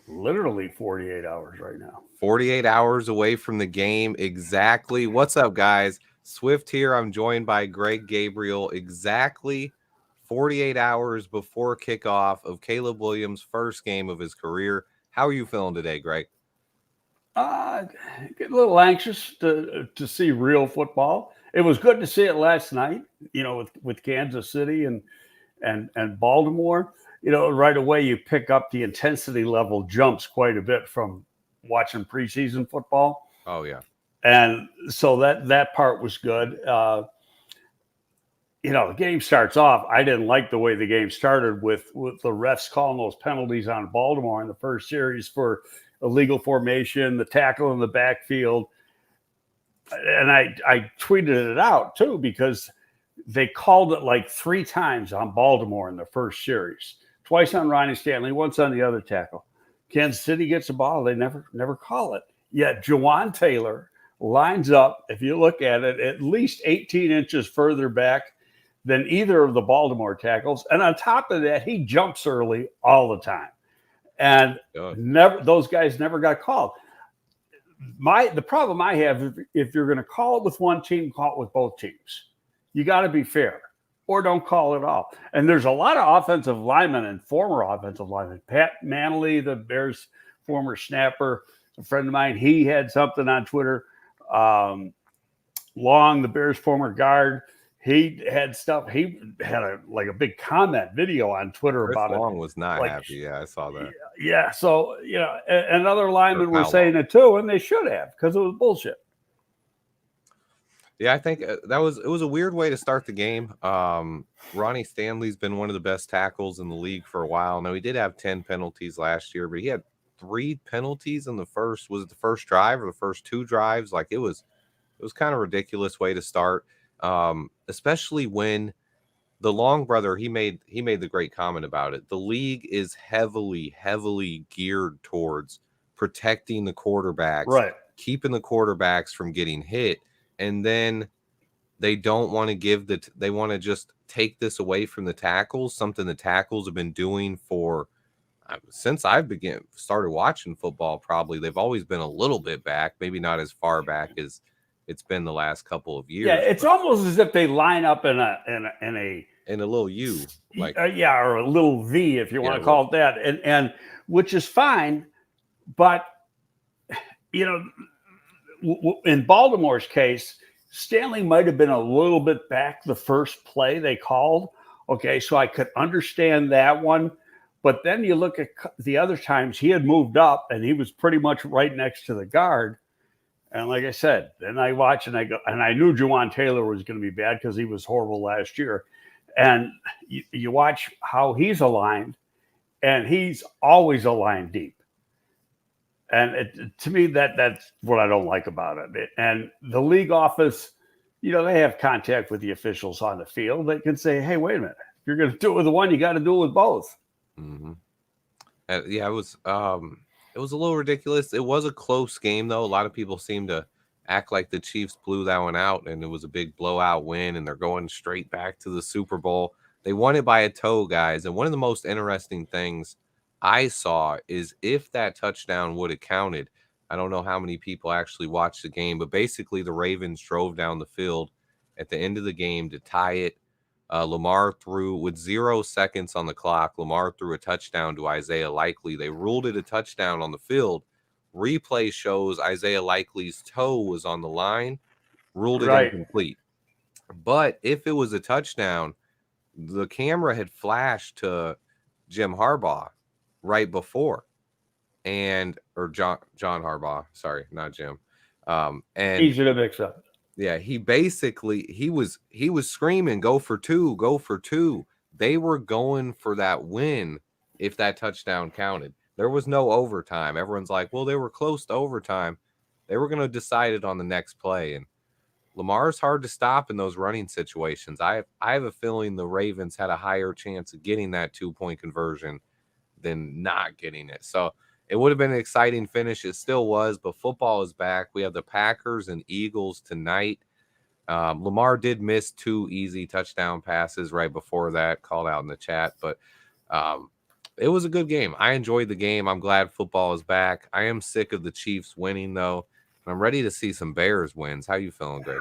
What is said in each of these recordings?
literally 48 hours right now. 48 hours away from the game. Exactly. What's up, guys? Swift here. I'm joined by Greg Gabriel. Exactly 48 hours before kickoff of Caleb Williams' first game of his career. How are you feeling today, Greg? Uh, get a little anxious to see real football. It was good to see it last night, with Kansas City and Baltimore. Right away you pick up the intensity level jumps quite a bit from watching preseason football, Oh, yeah. and so that part was good. The game starts off. I didn't like the way the game started with the refs calling those penalties on Baltimore in the first series for illegal formation, the tackle in the backfield, and I tweeted it out too because they called it like 3 times on Baltimore in the first series, twice on Ronnie Stanley, once on the other tackle. Kansas City gets the ball, they never call it. Yet Jawan Taylor lines up, if you look at it, at least 18 inches further back than either of the Baltimore tackles. And on top of that, he jumps early all the time. And Good. those guys never got called. The problem I have, if you're going to call it with one team, call it with both teams. You got to be fair, or don't call it all. And there's a lot of offensive linemen and former offensive linemen. Pat Manley, the Bears' former snapper, a friend of mine, he had something on Twitter. Long, the Bears' former guard, he had stuff. He had a big comment video on Twitter Chris about it. Long was not Like, happy. Yeah, I saw that. yeah. So and other Or linemen were how saying long? it too, and they should have because it was bullshit. Yeah, I think it was a weird way to start the game. Ronnie Stanley's been one of the best tackles in the league for a while. Now, he did have 10 penalties last year, but he had 3 penalties in the first. Was it the first drive or the first 2 drives? Like it was kind of ridiculous way to start. Especially when the Long brother, he made the great comment about it. The league is heavily geared towards protecting the quarterbacks, Right. keeping the quarterbacks from getting hit, and then they don't want to they want to just take this away from the tackles, something the tackles have been doing for since I started watching football. Probably they've always been a little bit back, maybe not as far back as it's been the last couple of Yeah, years, it's but almost as if they line up in a in a little U, like yeah, or a little V if you yeah, want to little, call it that, and which is fine, but you know, in Baltimore's case, Stanley might have been a little bit back the first play they called. Okay, so I could understand that one. But then you look at the other times he had moved up and he was pretty much right next to the guard. And like I said, then I watch and I go, and I knew Jawan Taylor was going to be bad because he was horrible last year. And you watch how he's aligned, and he's always aligned deep. And to me, that's what I don't like about it. And the league office, they have contact with the officials on the field. They can say, "Hey, wait a minute! If you're going to do it with the one, you got to do it with both." mm-hmm. Yeah, it was a little ridiculous. It was a close game though. A lot of people seem to act like the Chiefs blew that one out, and it was a big blowout win, and they're going straight back to the Super Bowl. They won it by a toe, guys. And one of the most interesting things I saw is if that touchdown would have counted. I don't know how many people actually watched the game, but basically the Ravens drove down the field at the end of the game to tie it. Lamar threw with 0 seconds on the clock. Lamar threw a touchdown to Isaiah Likely. They ruled it a touchdown on the field. Replay shows Isaiah Likely's toe was on the line, ruled it Right. incomplete. But if it was a touchdown, the camera had flashed to Jim Harbaugh right before, or John Harbaugh, sorry, not Jim. And Easy to mix up. yeah, he was screaming, go for two, go for two. They were going for that win if that touchdown counted. There was no overtime. Everyone's like, well, they were close to overtime. They were going to decide it on the next play. And Lamar's hard to stop in those running situations. I have a feeling the Ravens had a higher chance of getting that 2-point conversion than not getting it. So it would have been an exciting finish. It still was, but football is back. We have the Packers and Eagles tonight. Lamar did miss 2 easy touchdown passes right before that, called out in the chat. But It was a good game. I enjoyed the game. I'm glad football is back. I am sick of the Chiefs winning, though. I'm ready to see some Bears wins. How you feeling, Greg?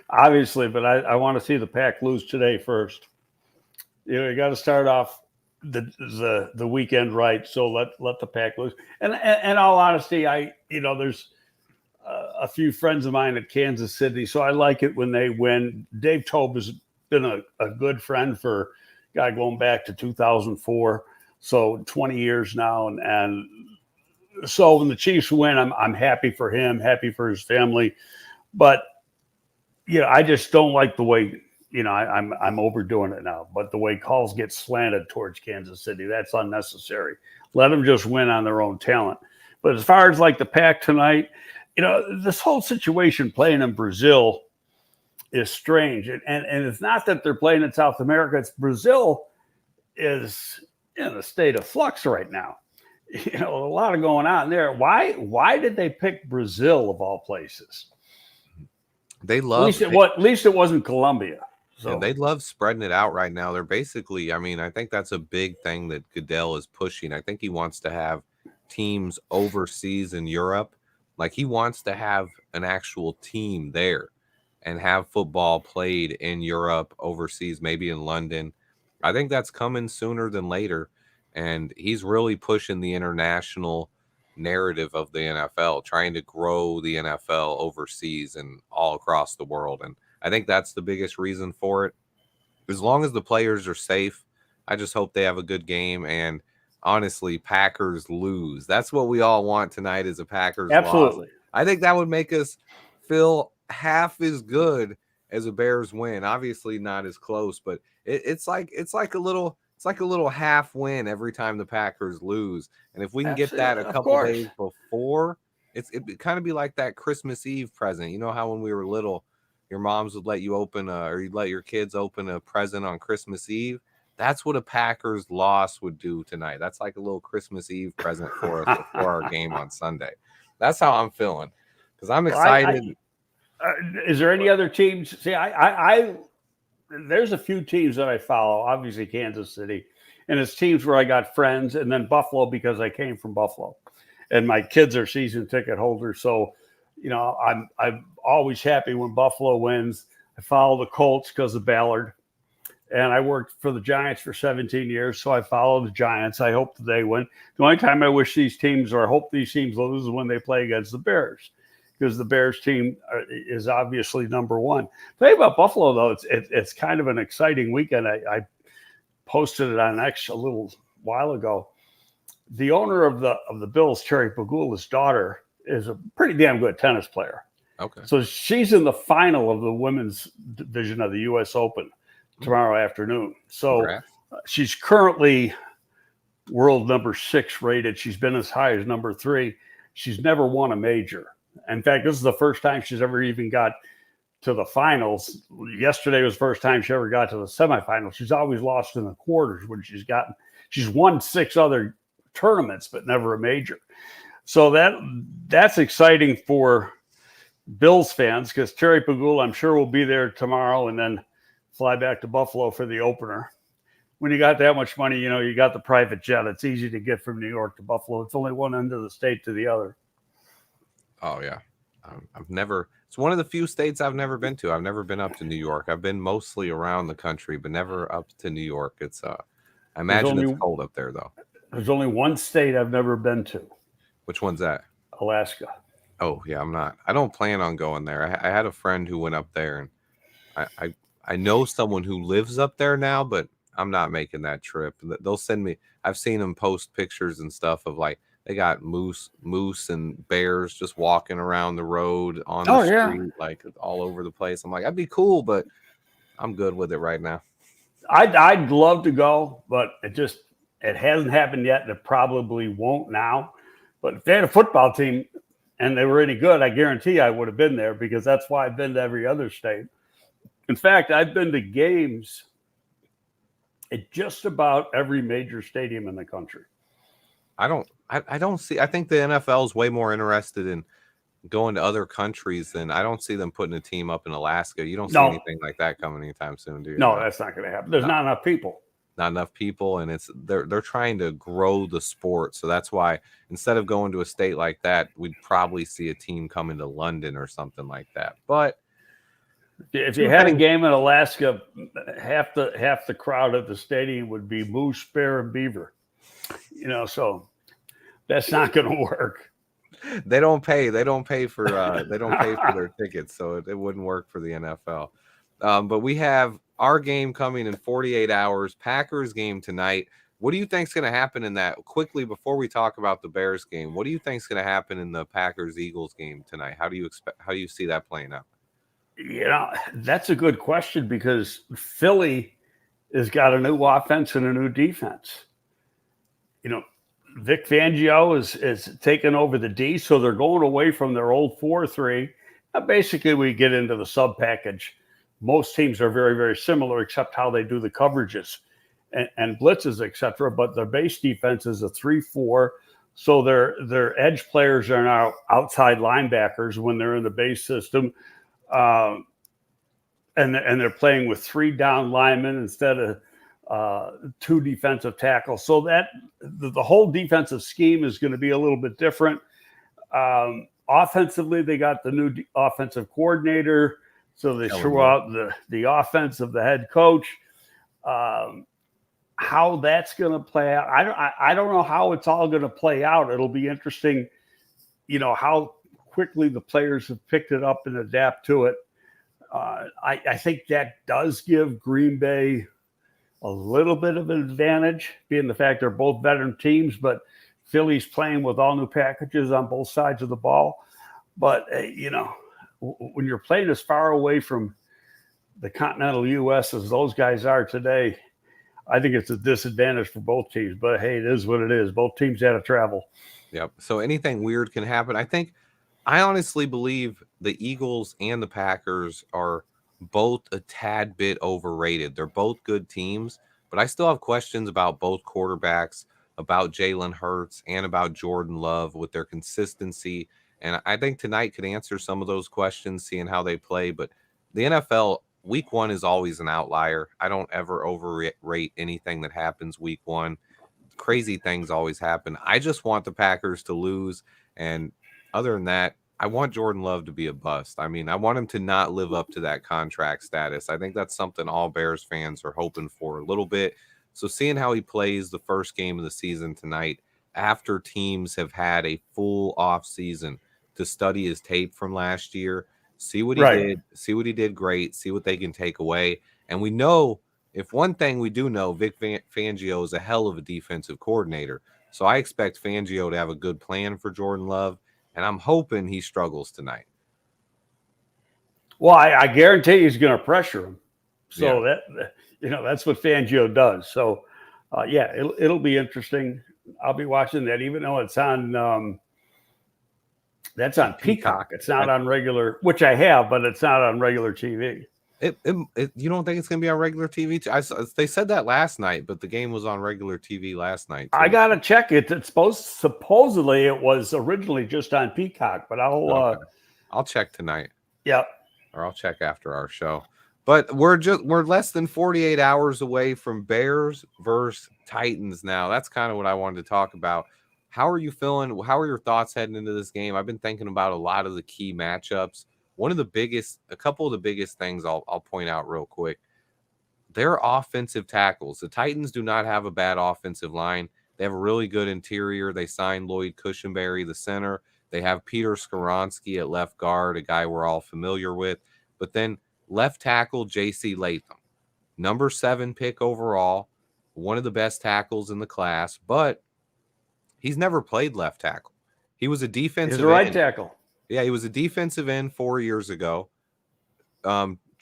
Obviously, but I want to see the Pack lose today first. You got to start off the weekend right. So let the Pack lose. And in all honesty, there's a few friends of mine at Kansas City, so I like it when they win. Dave Tobe has been a good friend for going back to 2004, so 20 years now, and so when the Chiefs win, I'm happy for him, happy for his family, but I just don't like the way I'm overdoing it now. But the way calls get slanted towards Kansas City, that's unnecessary. Let them just win on their own talent. But as far as like the Pack tonight, this whole situation playing in Brazil is strange, and it's not that they're playing in South America. It's Brazil is in a state of flux right now. A lot of going on there. Why did they pick Brazil of all places? They love at least it wasn't Colombia. So they love spreading it out right now. They're basically, I think that's a big thing that Goodell is pushing. I think he wants to have teams overseas in Europe. Like he wants to have an actual team there and have football played in Europe, overseas, maybe in London. I think that's coming sooner than later. And he's really pushing the international narrative of the NFL, trying to grow the NFL overseas and all across the world. And I think that's the biggest reason for it. As long as the players are safe, I just hope they have a good game. And honestly, Packers lose. That's what we all want tonight, is a Packers absolutely loss. I think that would make us feel half as good as a Bears win. Obviously not as close, but it's like a little half win every time the Packers lose. And if we can get that a couple days before, it'd kind of be like that Christmas Eve present. You know how when we were little, your moms would let you open or you'd let your kids open a present on Christmas Eve? That's what a Packers loss would do tonight. That's like a little Christmas Eve present for us before our game on Sunday. That's how I'm feeling, because I'm excited. Is there any other teams? See, there's a few teams that I follow. Obviously, Kansas City, and it's teams where I got friends, and then Buffalo because I came from Buffalo, and my kids are season ticket holders. So, I'm always happy when Buffalo wins. I follow the Colts because of Ballard, and I worked for the Giants for 17 years, so I follow the Giants. I hope that they win. The only time I wish these teams, or I hope these teams lose, is when they play against the Bears, because the Bears team is obviously number one. Thing about Buffalo, though, it's kind of an exciting weekend. I posted it on X a little while ago. The owner of the Bills, Terry Pagula's daughter, is a pretty damn good tennis player. Okay. So she's in the final of the women's division of the U.S. Open tomorrow afternoon. So she's currently world number 6 rated. She's been as high as number 3. She's never won a major. In fact, this is the first time she's ever even got to the finals. Yesterday was the first time she ever got to the semifinals. She's always lost in the quarters when she's won 6 other tournaments, but never a major. So that's exciting for Bills fans, because Terry Pagula, I'm sure, will be there tomorrow and then fly back to Buffalo for the opener. When you got that much money, you got the private jet. It's easy to get from New York to Buffalo. It's only one end of the state to the other. Oh, yeah. It's one of the few states I've never been to. I've never been up to New York. I've been mostly around the country, but never up to New York. I imagine it's cold up there, though. There's only one state I've never been to. Which one's that? Alaska. Oh, yeah, I don't plan on going there. I had a friend who went up there, and I know someone who lives up there now, but I'm not making that trip. They'll send me. I've seen them post pictures and stuff of like they got moose and bears just walking around the road on the street, like all over the place. I'm like, that'd be cool, but I'm good with it right now. I'd love to go, but it hasn't happened yet, and it probably won't now. But if they had a football team and they were any good, I guarantee I would have been there, because that's why I've been to every other state. In fact, I've been to games at just about every major stadium in the country. I don't see. I think the NFL is way more interested in going to other countries than I don't see them putting a team up in Alaska. You don't see anything like that coming anytime soon, do you? No, that's not going to happen. There's not enough people. not enough people, and they're trying to grow the sport. So that's why instead of going to a state like that, we'd probably see a team coming to London or something like that. But if you had a game in Alaska, half the crowd at the stadium would be moose, bear, and beaver. So that's not going to work. They don't pay for their tickets, so it wouldn't work for the NFL. But we have our game coming in 48 hours. Packers game tonight. What do you think is going to happen in that? Quickly before we talk about the Bears game, what do you think is going to happen in the Packers Eagles game tonight? How do you see that playing out? That's a good question because Philly has got a new offense and a new defense. Vic Fangio is taking over the D, so they're going away from their old 4-3. Now, basically, we get into the sub package. Most teams are very, very similar, except how they do the coverages and blitzes, etc. But their base defense is a 3-4. So their edge players are now outside linebackers when they're in the base system, and they're playing with 3 down linemen instead of 2 defensive tackles. So that the whole defensive scheme is going to be a little bit different. Offensively, they got the new offensive coordinator, so they threw out the offense of the head coach. How that's going to play out, I don't know how it's all going to play out. It'll be interesting, how quickly the players have picked it up and adapt to it. I think that does give Green Bay a little bit of an advantage, being the fact they're both veteran teams, but Philly's playing with all new packages on both sides of the ball. But, when you're playing as far away from the continental U.S. as those guys are today, I think it's a disadvantage for both teams. But, hey, it is what it is. Both teams had to travel. Yep. So anything weird can happen. I honestly believe the Eagles and the Packers are both a tad bit overrated. They're both good teams, but I still have questions about both quarterbacks, about Jalen Hurts, and about Jordan Love with their consistency. And I think tonight could answer some of those questions, seeing how they play. But the NFL, week 1 is always an outlier. I don't ever overrate anything that happens week 1. Crazy things always happen. I just want the Packers to lose. And other than that, I want Jordan Love to be a bust. I want him to not live up to that contract status. I think that's something all Bears fans are hoping for a little bit. So seeing how he plays the first game of the season tonight, after teams have had a full off season to study his tape from last year, see what he did great, see what they can take away. And we know, if one thing we do know, Vic Fangio is a hell of a defensive coordinator. So I expect Fangio to have a good plan for Jordan Love. And I'm hoping he struggles tonight. Well, I guarantee he's going to pressure him. So that's what Fangio does. So, it'll be interesting. I'll be watching that, even though it's on that's on Peacock. It's not on regular, which I have, but it's not on regular TV. You don't think it's going to be on regular TV? They said that last night, but the game was on regular TV last night, too. I got to check it. It's supposedly it was originally just on Peacock, but I'll check tonight. Yep. Or I'll check after our show. But we're less than 48 hours away from Bears versus Titans now. That's kind of what I wanted to talk about. How are you feeling? How are your thoughts heading into this game? I've been thinking about a lot of the key matchups. A couple of the biggest things I'll point out real quick. Their offensive tackles. The Titans do not have a bad offensive line. They have a really good interior. They signed Lloyd Cushenberry, the center. They have Peter Skoronski at left guard, a guy we're all familiar with. But then left tackle, J.C. Latham, number 7 pick overall, one of the best tackles in the class, but he's never played left tackle. He was a defensive end. He's a right tackle. Yeah, he was a defensive end 4 years ago.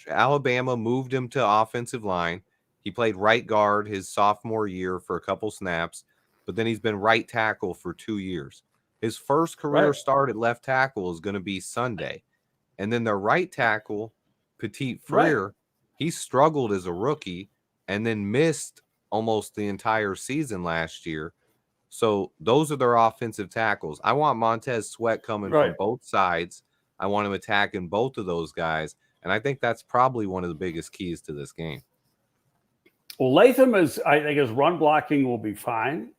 Alabama moved him to offensive line. He played right guard his sophomore year for a couple snaps, but then he's been right tackle for 2 years. His first career start at left tackle is going to be Sunday. And then their right tackle, Petit Frere, he struggled as a rookie and then missed almost the entire season last year. So those are their offensive tackles. I want Montez Sweat coming from both sides. I want him attacking both of those guys. And I think that's probably one of the biggest keys to this game. Well, Latham is, I think, his run blocking will be fine.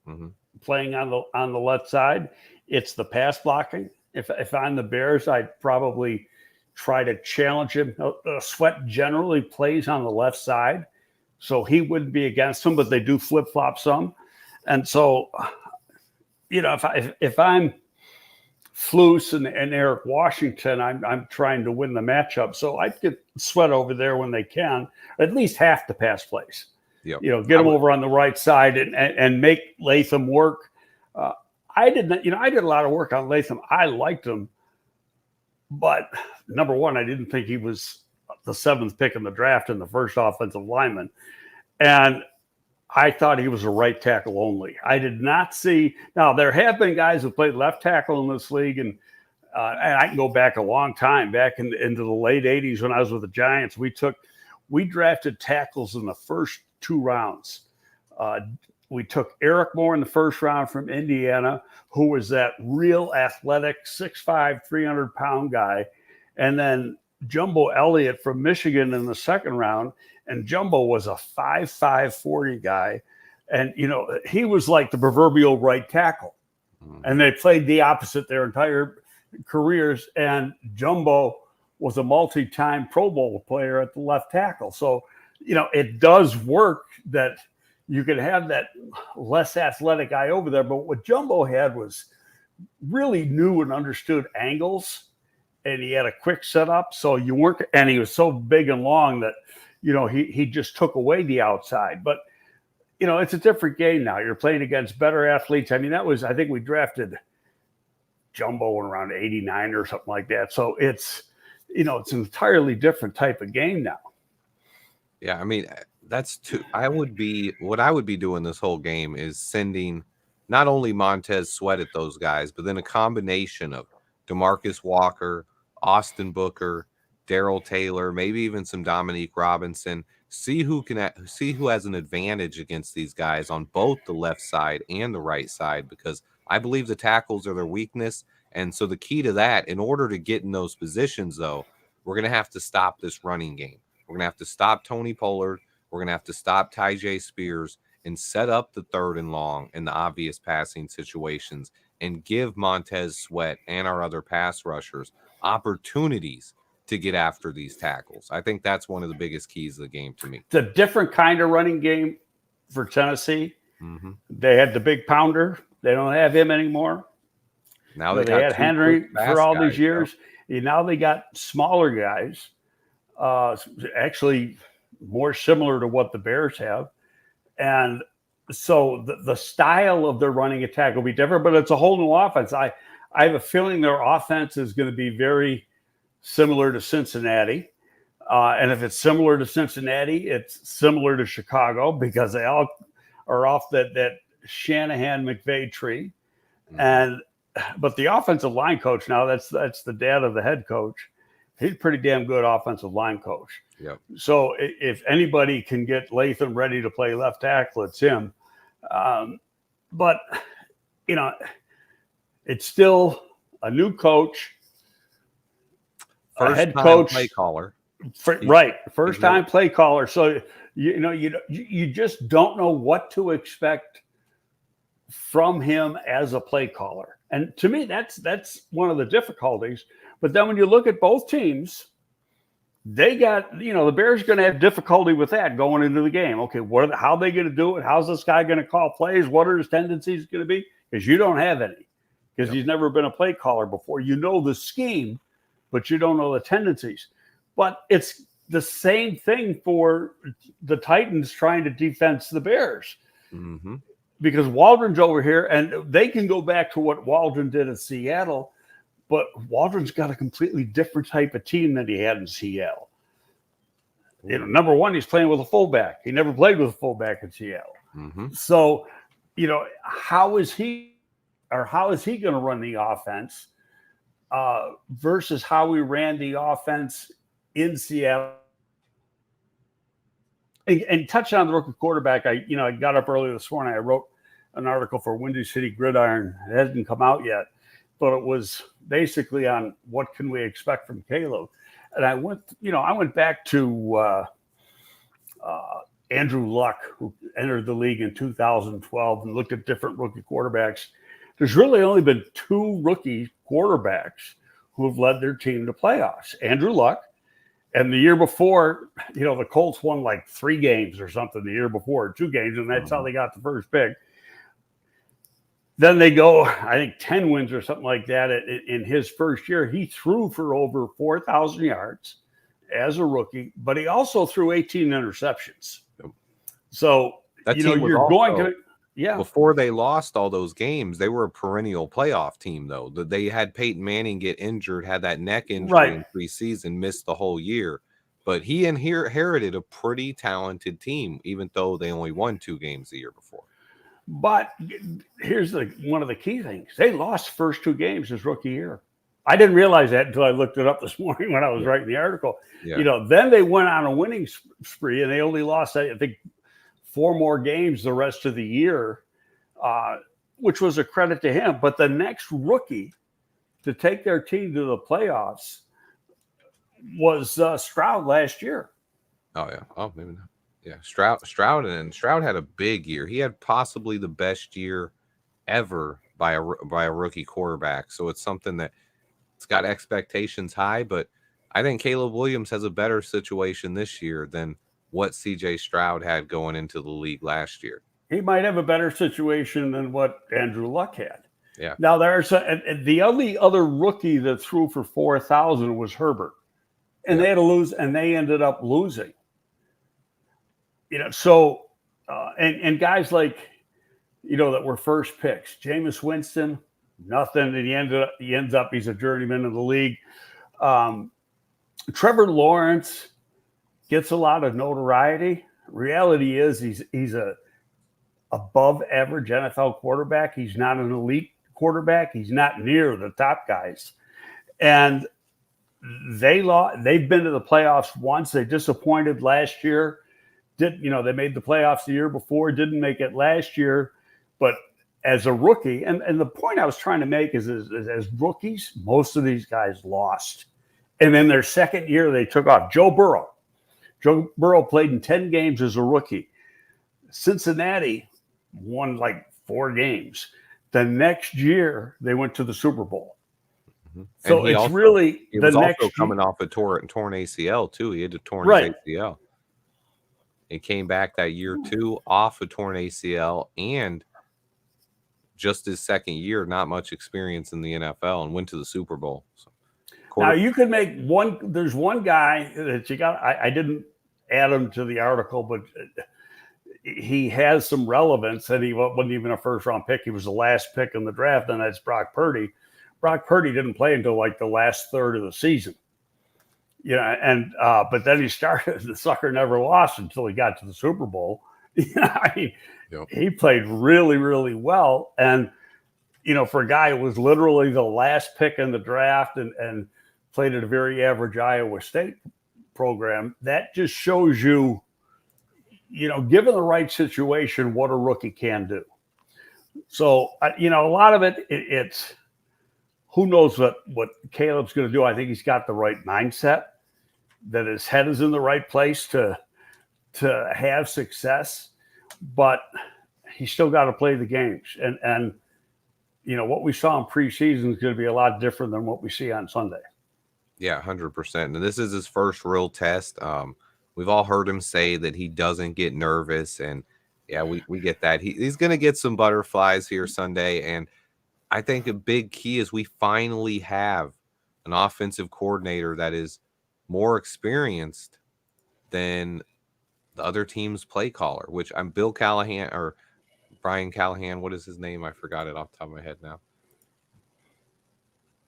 Mm-hmm. Playing on the left side, it's the pass blocking. If I'm the Bears, I'd probably try to challenge him. Sweat generally plays on the left side, so he wouldn't be against him, but they do flip flop some, and so if I'm Flus and Eric Washington, I'm trying to win the matchup, so I'd get Sweat over there when they can, at least half the pass plays. Yep. Get him over on the right side and make Latham work. I did a lot of work on Latham. I liked him, but number one, I didn't think he was the 7th pick in the draft and the first offensive lineman. And I thought he was a right tackle only. I did not see. Now, there have been guys who played left tackle in this league, and I can go back a long time, back into the late 80s when I was with the Giants. We drafted tackles in the first 2 rounds. We took Eric Moore in the first round from Indiana, who was that real athletic 6'5", 300-pound guy. And then Jumbo Elliott from Michigan in the second round. And Jumbo was a 5'5", 40 guy. And, he was like the proverbial right tackle. And they played the opposite their entire careers. And Jumbo was a multi-time Pro Bowl player at the left tackle. So, it does work that you could have that less athletic guy over there. But what Jumbo had was really knew and understood angles, and he had a quick setup. So and he was so big and long that, he just took away the outside. But, it's a different game now. You're playing against better athletes. I mean, I think we drafted Jumbo in around 89 or something like that. So it's an entirely different type of game now. Yeah, I mean, what I would be doing this whole game is sending not only Montez Sweat at those guys, but then a combination of DeMarcus Walker, Austin Booker, Darrell Taylor, maybe even some Dominique Robinson. See who has an advantage against these guys on both the left side and the right side, because I believe the tackles are their weakness. And so the key to that, in order to get in those positions, though, we're going to have to stop this running game. We're going to have to stop Tony Pollard. We're going to have to stop Tyjae Spears and set up the 3rd and long in the obvious passing situations and give Montez Sweat and our other pass rushers opportunities to get after these tackles. I think that's one of the biggest keys of the game to me. It's a different kind of running game for Tennessee. Mm-hmm. They had the big pounder. They don't have him anymore. Now they had Henry for all these years. Now they got smaller guys. Actually more similar to what the Bears have. And so the style of their running attack will be different, but it's a whole new offense. I have a feeling their offense is going to be very similar to Cincinnati. And if it's similar to Cincinnati, it's similar to Chicago, because they all are off that Shanahan-McVay tree. But the offensive line coach now, that's the dad of the head coach. He's a pretty damn good offensive line coach. Yep. So if anybody can get Latham ready to play left tackle, it's him. But, it's still a new coach, a head coach, play caller. First time play caller. So, you just don't know what to expect from him as a play caller. And to me, that's one of the difficulties. But then when you look at both teams, they got, the Bears are going to have difficulty with that going into the game. Okay, how are they going to do it? How's this guy going to call plays? What are his tendencies going to be? Because you don't have any, because he's never been a play caller before. You know the scheme, but you don't know the tendencies. But it's the same thing for the Titans trying to defense the Bears. Mm-hmm. Because Waldron's over here, and they can go back to what Waldron did in Seattle, but Waldron's got a completely different type of team than he had in Seattle. Number one, he's playing with a fullback. He never played with a fullback in Seattle. Mm-hmm. So, how is he going to run the offense versus how we ran the offense in Seattle? And touching on the rookie quarterback, I got up early this morning. I wrote an article for Windy City Gridiron. It hasn't come out yet, but it was basically on what can we expect from Caleb. And I went back to Andrew Luck, who entered the league in 2012 and looked at different rookie quarterbacks, there's really only been 2 rookie quarterbacks who have led their team to playoffs. Andrew Luck, and the year before, the Colts won like 3 games or something the year before, 2 games, and that's how they got the first pick. Then they go, I think, 10 wins or something like that in his first year. He threw for over 4,000 yards as a rookie, but he also threw 18 interceptions. So, that team was you're also, going to, yeah. Before they lost all those games, they were a perennial playoff team, though. They had Peyton Manning get injured, had that neck injury in preseason, missed the whole year. But he inherited a pretty talented team, even though they only won 2 games the year before. But here's one of the key things. They lost first 2 games his rookie year. I didn't realize that until I looked it up this morning when I was writing the article. Yeah. Then they went on a winning spree, and they only lost, I think, 4 more games the rest of the year, which was a credit to him. But the next rookie to take their team to the playoffs was Stroud last year. Oh, yeah. Oh, maybe not. Yeah, Stroud had a big year. He had possibly the best year ever by a rookie quarterback. So it's something that it's got expectations high, but I think Caleb Williams has a better situation this year than what CJ Stroud had going into the league last year. He might have a better situation than what Andrew Luck had. Yeah. Now the only other rookie that threw for 4,000 was Herbert, and they had to lose, and they ended up losing. So and guys like that were first picks, Jameis Winston, nothing, and he ends up he's a journeyman in the league. Trevor Lawrence gets a lot of notoriety. Reality is he's a above average NFL quarterback. He's not an elite quarterback. He's not near the top guys, and they've been to the playoffs once. They disappointed last year. They made the playoffs the year before, didn't make it last year, but as a rookie, and the point I was trying to make is as rookies, most of these guys lost. And in their second year, they took off. Joe Burrow played in 10 games as a rookie. Cincinnati won like 4 games. The next year, they went to the Super Bowl. So it's really he was also coming off a torn ACL, too. He had a torn his ACL. He came back that year, too, off a torn ACL, and just his second year, not much experience in the NFL, and went to the Super Bowl. So, now you could make one. There's one guy that you got. I didn't add him to the article, but he has some relevance, and he wasn't even a first-round pick. He was the last pick in the draft, and that's Brock Purdy. Brock Purdy didn't play until like the last third of the season. But then he started. The sucker never lost until he got to the Super Bowl. He played really, really well, and for a guy who was literally the last pick in the draft and played at a very average Iowa State program, that just shows you, given the right situation, what a rookie can do. So a lot of it's who knows what Caleb's going to do. I think he's got the right mindset, that his head is in the right place to have success, but he's still got to play the games. And what we saw in preseason is going to be a lot different than what we see on Sunday. Yeah, 100%. And this is his first real test. We've all heard him say that he doesn't get nervous, and yeah, we get that. He's going to get some butterflies here Sunday, and I think a big key is we finally have an offensive coordinator that is more experienced than the other team's play caller, which I'm Bill Callahan or Brian Callahan. What is his name? I forgot it off the top of my head now.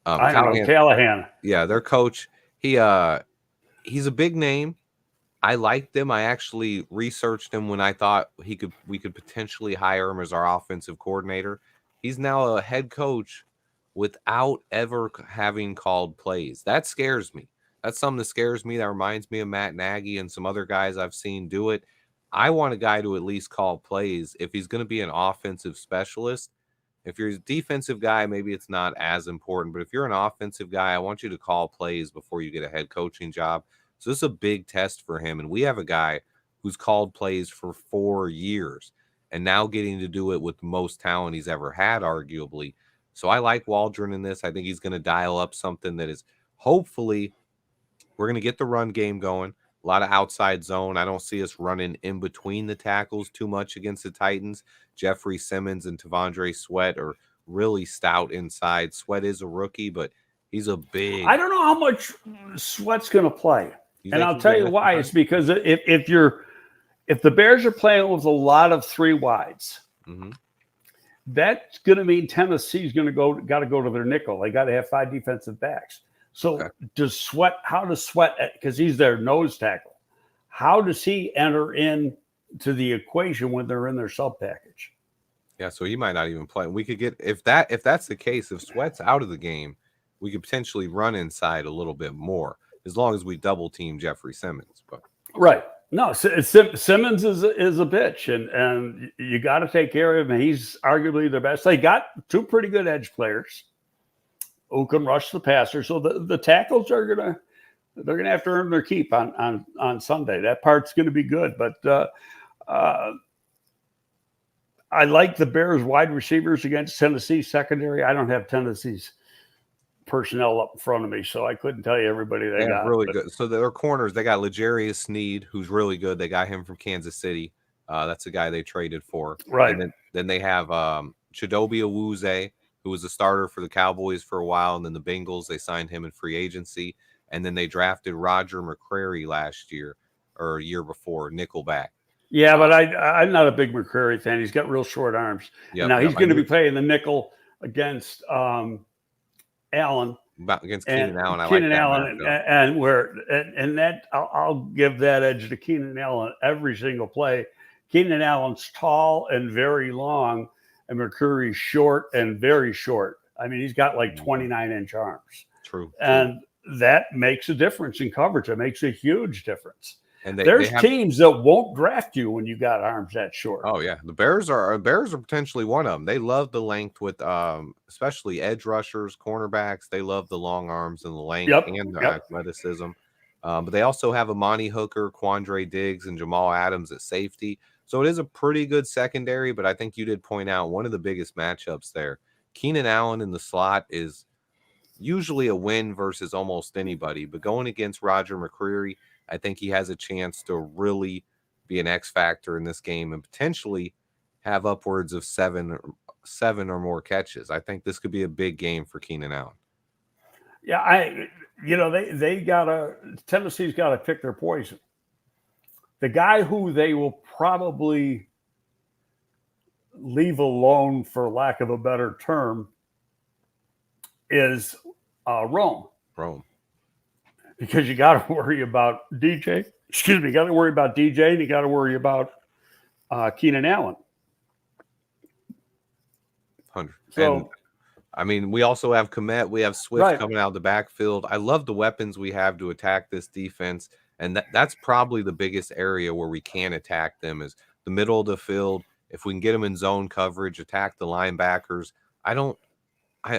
Callahan. Yeah, their coach. He's a big name. I liked him. I actually researched him when I thought we could potentially hire him as our offensive coordinator. He's now a head coach without ever having called plays. That scares me. That's something that scares me. That reminds me of Matt Nagy and some other guys I've seen do it. I want a guy to at least call plays. If he's going to be an offensive specialist, if you're a defensive guy, maybe it's not as important. But if you're an offensive guy, I want you to call plays before you get a head coaching job. So this is a big test for him. And we have a guy who's called plays for 4 years and now getting to do it with the most talent he's ever had, arguably. So I like Waldron in this. I think he's going to dial up something that is hopefully we're going to get the run game going. A lot of outside zone. I don't see us running in between the tackles too much against the Titans. Jeffrey Simmons and Tavondre Sweat are really stout inside. Sweat is a rookie, but he's a big. I don't know how much Sweat's going to play, and I'll tell you why. It's because if the Bears are playing with a lot of 3 wides, that's going to mean Tennessee's going to got to go to their nickel. They got to have 5 defensive backs. So how does Sweat, because he's their nose tackle, how does he enter into the equation when they're in their sub package? Yeah, so he might not even play. We could get if that's the case, if Sweat's out of the game, we could potentially run inside a little bit more as long as we double team Jeffrey Simmons. But right. No, Simmons is a bitch, and you got to take care of him. He's arguably their best. They got 2 pretty good edge players who can rush the passer. So the tackles they're gonna have to earn their keep on Sunday. That part's gonna be good. But I like the Bears wide receivers against Tennessee secondary. I don't have Tennessee's personnel up in front of me, so I couldn't tell you everybody they got. Really good. So their corners, they got L'Jarius Sneed, who's really good. They got him from Kansas City. That's the guy they traded for. Right. And then they have Chidobe Awuzie, who was a starter for the Cowboys for a while, and then the Bengals, they signed him in free agency. And then they drafted Roger McCreary last year or a year before, nickelback. Yeah, but I'm not a big McCreary fan. He's got real short arms. Yep, now he's going to be playing the nickel against Allen. Against Keenan Allen. Keenan Allen, and that I'll give that edge to Keenan Allen every single play. Keenan Allen's tall and very long, and McCreary's short and very short. I mean, he's got like 29-inch arms. True. And that makes a difference in coverage. It makes a huge difference. And there's teams that won't draft you when you got arms that short. Oh yeah, the Bears are potentially one of them. They love the length with especially edge rushers, cornerbacks. They love the long arms and the length and the athleticism. But they also have Amani Hooker, Quandre Diggs, and Jamal Adams at safety. So it is a pretty good secondary. But I think you did point out one of the biggest matchups there. Keenan Allen in the slot is usually a win versus almost anybody. But going against Roger McCreary, I think he has a chance to really be an X factor in this game and potentially have upwards of seven or more catches. I think this could be a big game for Keenan Allen. Yeah, Tennessee's got to pick their poison. The guy who they will probably leave alone, for lack of a better term, is Rome. Because you got to worry about DJ. Excuse me, you got to worry about DJ, and you got to worry about Keenan Allen. 100. So, and, I mean, we also have Komet. We have Swift coming out of the backfield. I love the weapons we have to attack this defense, and that's probably the biggest area where we can attack them is the middle of the field. If we can get them in zone coverage, attack the linebackers. I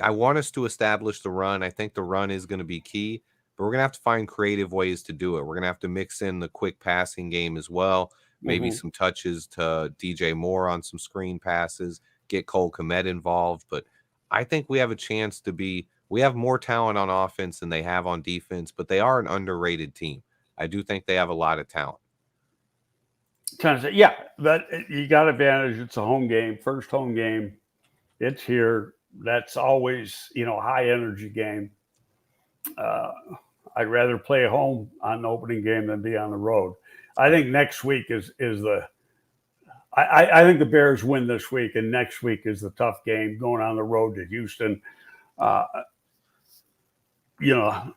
want us to establish the run. I think the run is going to be key. But we're going to have to find creative ways to do it. We're going to have to mix in the quick passing game as well. Maybe some touches to DJ Moore on some screen passes, get Cole Kmet involved. But I think we have a chance we have more talent on offense than they have on defense, but they are an underrated team. I do think they have a lot of talent. Yeah, but you got advantage. It's a home game, first home game. It's here. That's always, high energy game. I'd rather play at home on the opening game than be on the road. I think next week is I think the Bears win this week, and next week is the tough game going on the road to Houston.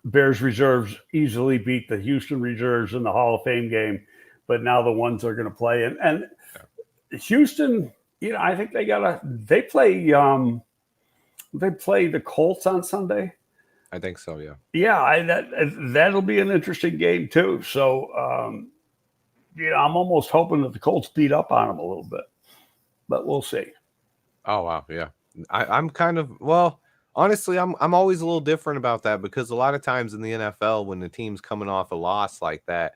Bears reserves easily beat the Houston reserves in the Hall of Fame game, but now the ones are going to play. And Houston, I think they play the Colts on Sunday. I think so, yeah. Yeah, that'll be an interesting game too. So, I'm almost hoping that the Colts beat up on them a little bit, but we'll see. Oh wow, yeah. I'm kind of honestly, I'm always a little different about that because a lot of times in the NFL, when the team's coming off a loss like that,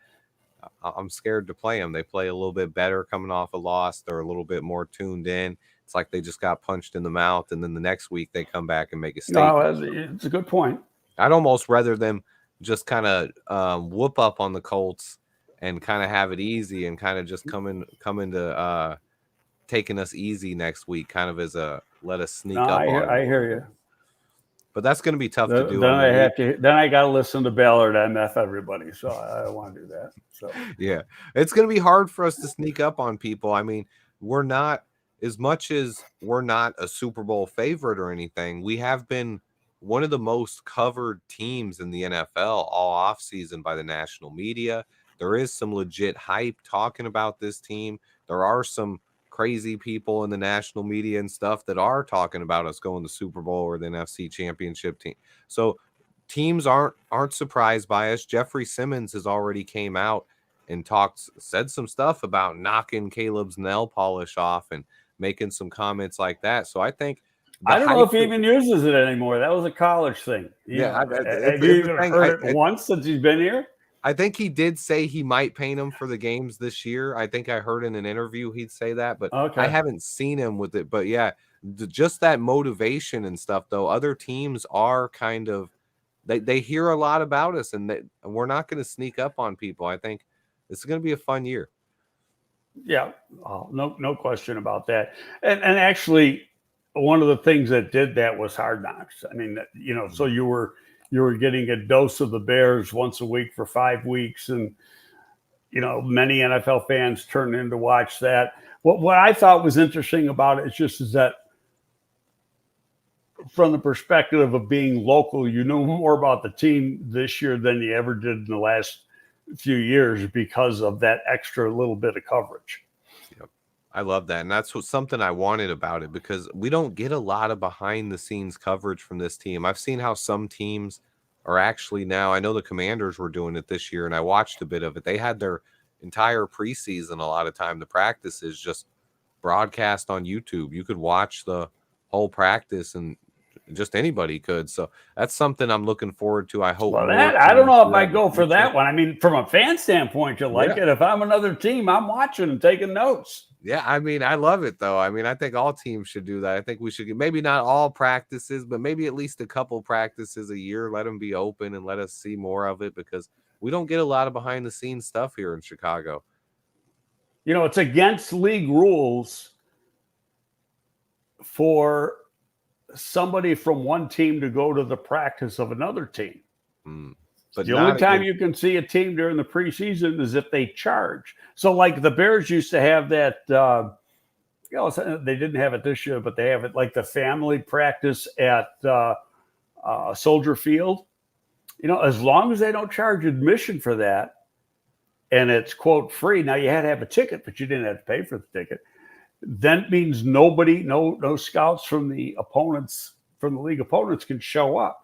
I'm scared to play them. They play a little bit better coming off a loss. They're a little bit more tuned in. It's like they just got punched in the mouth, and then the next week they come back and make a No, statement. it's a good point. I'd almost rather them just kind of whoop up on the Colts and kind of have it easy and kind of just come into taking us easy next week, kind of as a let us sneak up on them. I hear you. But that's going to be tough to do. Then I got to listen to Ballard MF everybody, so I don't want to do that. So yeah, it's going to be hard for us to sneak up on people. I mean, we're not, as much as we're not a Super Bowl favorite or anything, we have been one of the most covered teams in the NFL all offseason by the national media. There is some legit hype talking about this team. There are some crazy people in the national media and stuff that are talking about us going to Super Bowl or the NFC Championship team. So teams aren't surprised by us. Jeffrey Simmons has already came out and said some stuff about knocking Caleb's nail polish off and making some comments like that. So I think I don't know if he even uses it anymore. That was a college thing. Have you even heard it once since he's been here? I think he did say he might paint him for the games this year. I think I heard in an interview he'd say that, but I haven't seen him with it. But yeah, just that motivation and stuff, though. Other teams are kind of, they hear a lot about us, and we're not going to sneak up on people. I think this is going to be a fun year. Yeah, no question about that. And actually, one of the things that did that was Hard Knocks. I mean, so you were getting a dose of the Bears once a week for 5 weeks, and many NFL fans turned in to watch that. What I thought was interesting about it is that from the perspective of being local, you know more about the team this year than you ever did in the last few years because of that extra little bit of coverage. Yep. I love that. And that's something I wanted about it, because we don't get a lot of behind the scenes coverage from this team. I've seen how some teams are actually now, I know the Commanders were doing it this year and I watched a bit of it. They had their entire preseason, a lot of time, the practices just broadcast on YouTube. You could watch the whole practice, and just anybody could. So that's something I'm looking forward to. I hope. I don't know if I go for that one. I mean, from a fan standpoint, you like it. If I'm another team, I'm watching and taking notes. Yeah, I mean, I love it, though. I mean, I think all teams should do that. I think we should get, maybe not all practices, but maybe at least a couple practices a year. Let them be open and let us see more of it, because we don't get a lot of behind the scenes stuff here in Chicago. It's against league rules for somebody from one team to go to the practice of another team. But the only time you can see a team during the preseason is if they charge. So like the Bears used to have that, they didn't have it this year, but they have it like the family practice at Soldier Field. As long as they don't charge admission for that, and it's quote free. Now you had to have a ticket, but you didn't have to pay for the ticket. Then means no scouts from the league opponents can show up.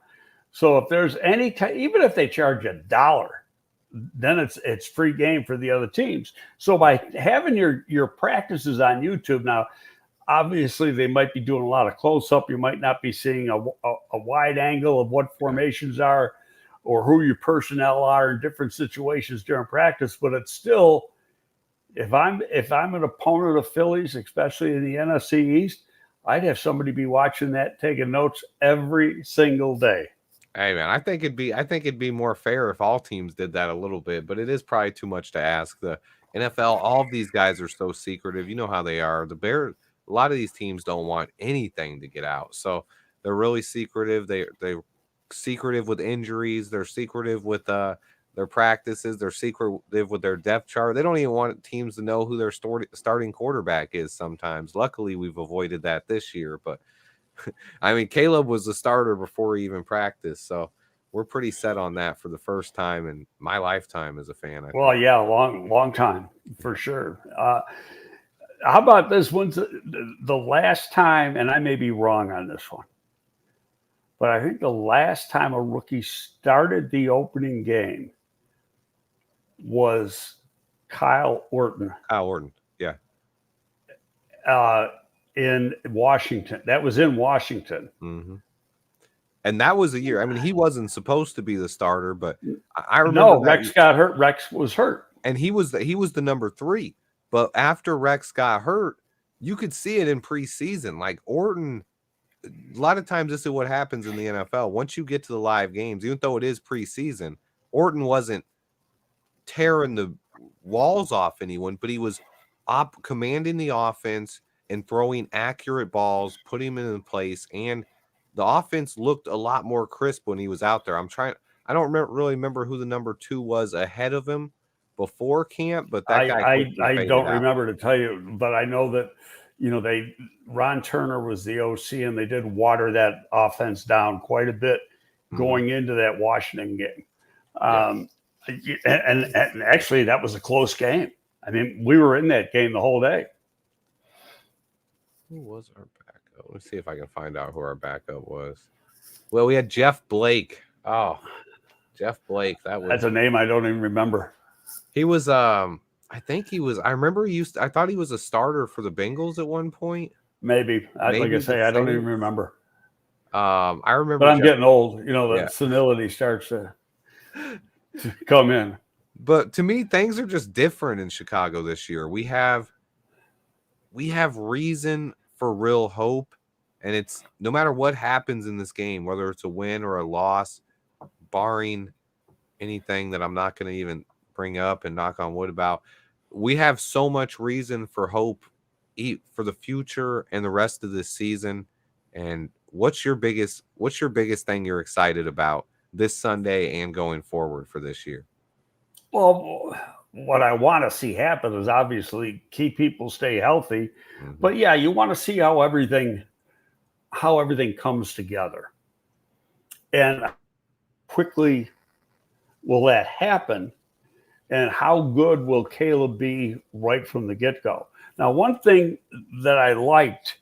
So if there's any even if they charge $1, then it's free game for the other teams. So by having your practices on YouTube now, obviously they might be doing a lot of close up. You might not be seeing a wide angle of what formations are or who your personnel are in different situations during practice. But it's still, if I'm an opponent of Phillies, especially in the NFC East, I'd have somebody be watching that, taking notes every single day. Hey man, I think it'd be more fair if all teams did that a little bit, but it is probably too much to ask. The NFL, all of these guys are so secretive. You know how they are. The Bears, a lot of these teams don't want anything to get out, so they're really secretive. They're secretive with injuries. They're secretive with their practices. They're secretive with their depth chart. They don't even want teams to know who their starting quarterback is sometimes. Luckily, we've avoided that this year, but I mean, Caleb was the starter before he even practiced, so we're pretty set on that for the first time in my lifetime as a fan. Yeah, long time for sure. How about this? When's the last time, and I may be wrong on this one, but I think the last time a rookie started the opening game was Kyle Orton. Yeah. In Washington. That was in Washington. Mm-hmm. And that was a year. I mean, he wasn't supposed to be the starter, but I remember. No, Rex got hurt. Rex was hurt. and he was the number 3. But after Rex got hurt, you could see it in preseason. Like Orton, a lot of times this is what happens in the NFL. Once you get to the live games, even though it is preseason, Orton wasn't tearing the walls off anyone, but he was commanding the offense and throwing accurate balls, putting him in place, and the offense looked a lot more crisp when he was out there. I don't really remember who the number 2 was ahead of him before camp, but that guy quickly I faded don't out. remember to tell you, but I know that Ron Turner was the OC, and they did water that offense down quite a bit going into that Washington game. And actually, that was a close game. I mean, we were in that game the whole day. Who was our backup? Let's see if I can find out who our backup was. Well, we had Jeff Blake. Oh, Jeff Blake. That's a name I don't even remember. He was I think he was. I remember I thought he was a starter for the Bengals at one point. Maybe like I say, I don't even remember. I remember, but I'm getting old. The senility starts to come in. But to me, things are just different in Chicago this year. We have reason for real hope, and it's no matter what happens in this game, whether it's a win or a loss, barring anything that I'm not going to even bring up and knock on wood about, we have so much reason for hope for the future and the rest of this season. And what's your biggest thing you're excited about this Sunday and going forward for this year? Well, what I want to see happen is obviously keep people stay healthy, but yeah, you want to see how everything comes together, and quickly will that happen, and how good will Caleb be right from the get-go? Now, one thing that I liked,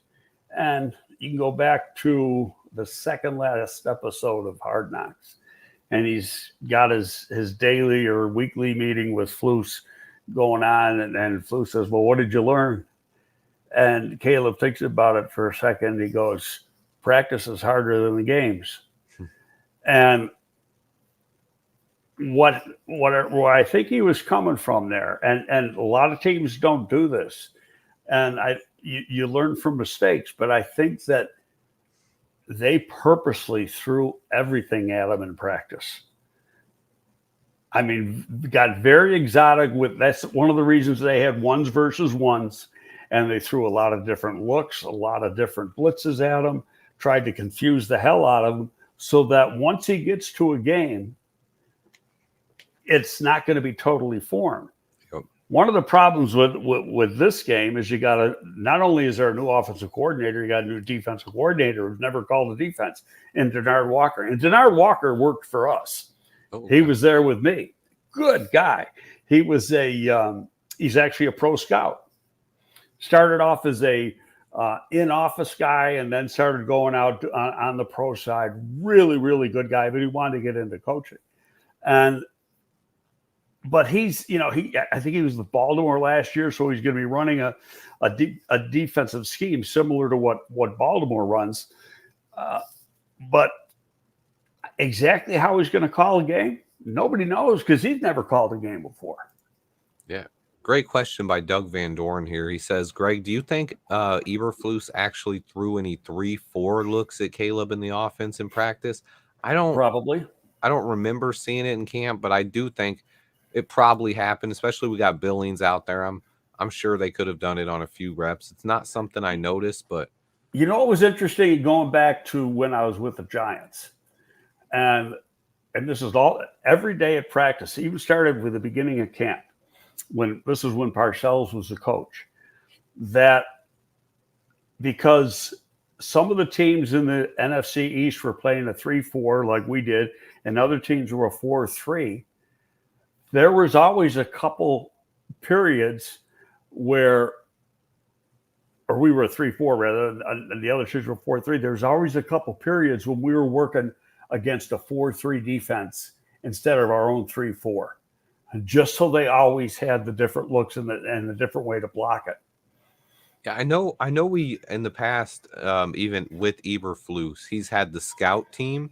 and you can go back to the second last episode of Hard Knocks, and he's got his daily or weekly meeting with Flus going on, and Flus says, well, what did you learn? And Caleb thinks about it for a second. He goes, practice is harder than the games. And what I think he was coming from there, and a lot of teams don't do this, and you learn from mistakes, but I think that they purposely threw everything at him in practice. I mean, got very exotic that's one of the reasons they had ones versus ones, and they threw a lot of different looks, a lot of different blitzes at him, tried to confuse the hell out of him, so that once he gets to a game, it's not going to be totally foreign. Yep. One of the problems with this game is not only is there a new offensive coordinator, you got a new defensive coordinator who's never called a defense in Denard Walker. And Denard Walker worked for us. Oh, okay. He was there with me. Good guy. He was he's actually a pro scout. Started off as a in-office guy and then started going out on the pro side. Really, really good guy, but he wanted to get into coaching. But he's, I think he was with Baltimore last year, so he's going to be running a defensive scheme similar to what Baltimore runs. But exactly how he's going to call a game, nobody knows, because he's never called a game before. Yeah. Great question by Doug Van Dorn here. He says, Greg, do you think Eberflus actually threw any 3-4 looks at Caleb in the offense in practice? Probably. I don't remember seeing it in camp, but I do think it probably happened, especially we got Billings out there. I'm sure they could have done it on a few reps. It's not something I noticed, but it was interesting going back to when I was with the Giants. And this is all every day at practice, even started with the beginning of camp. This is when Parcells was the coach, that because some of the teams in the NFC East were playing a 3-4 like we did, and other teams were a 4-3, there was always a couple periods or we were a 3-4 rather, and the other teams were 4-3. There's always a couple periods when we were working against a 4-3 defense instead of our own 3-4. Just so they always had the different looks and the different way to block it. Yeah, I know we, in the past, even with Eberflus, he's had the scout team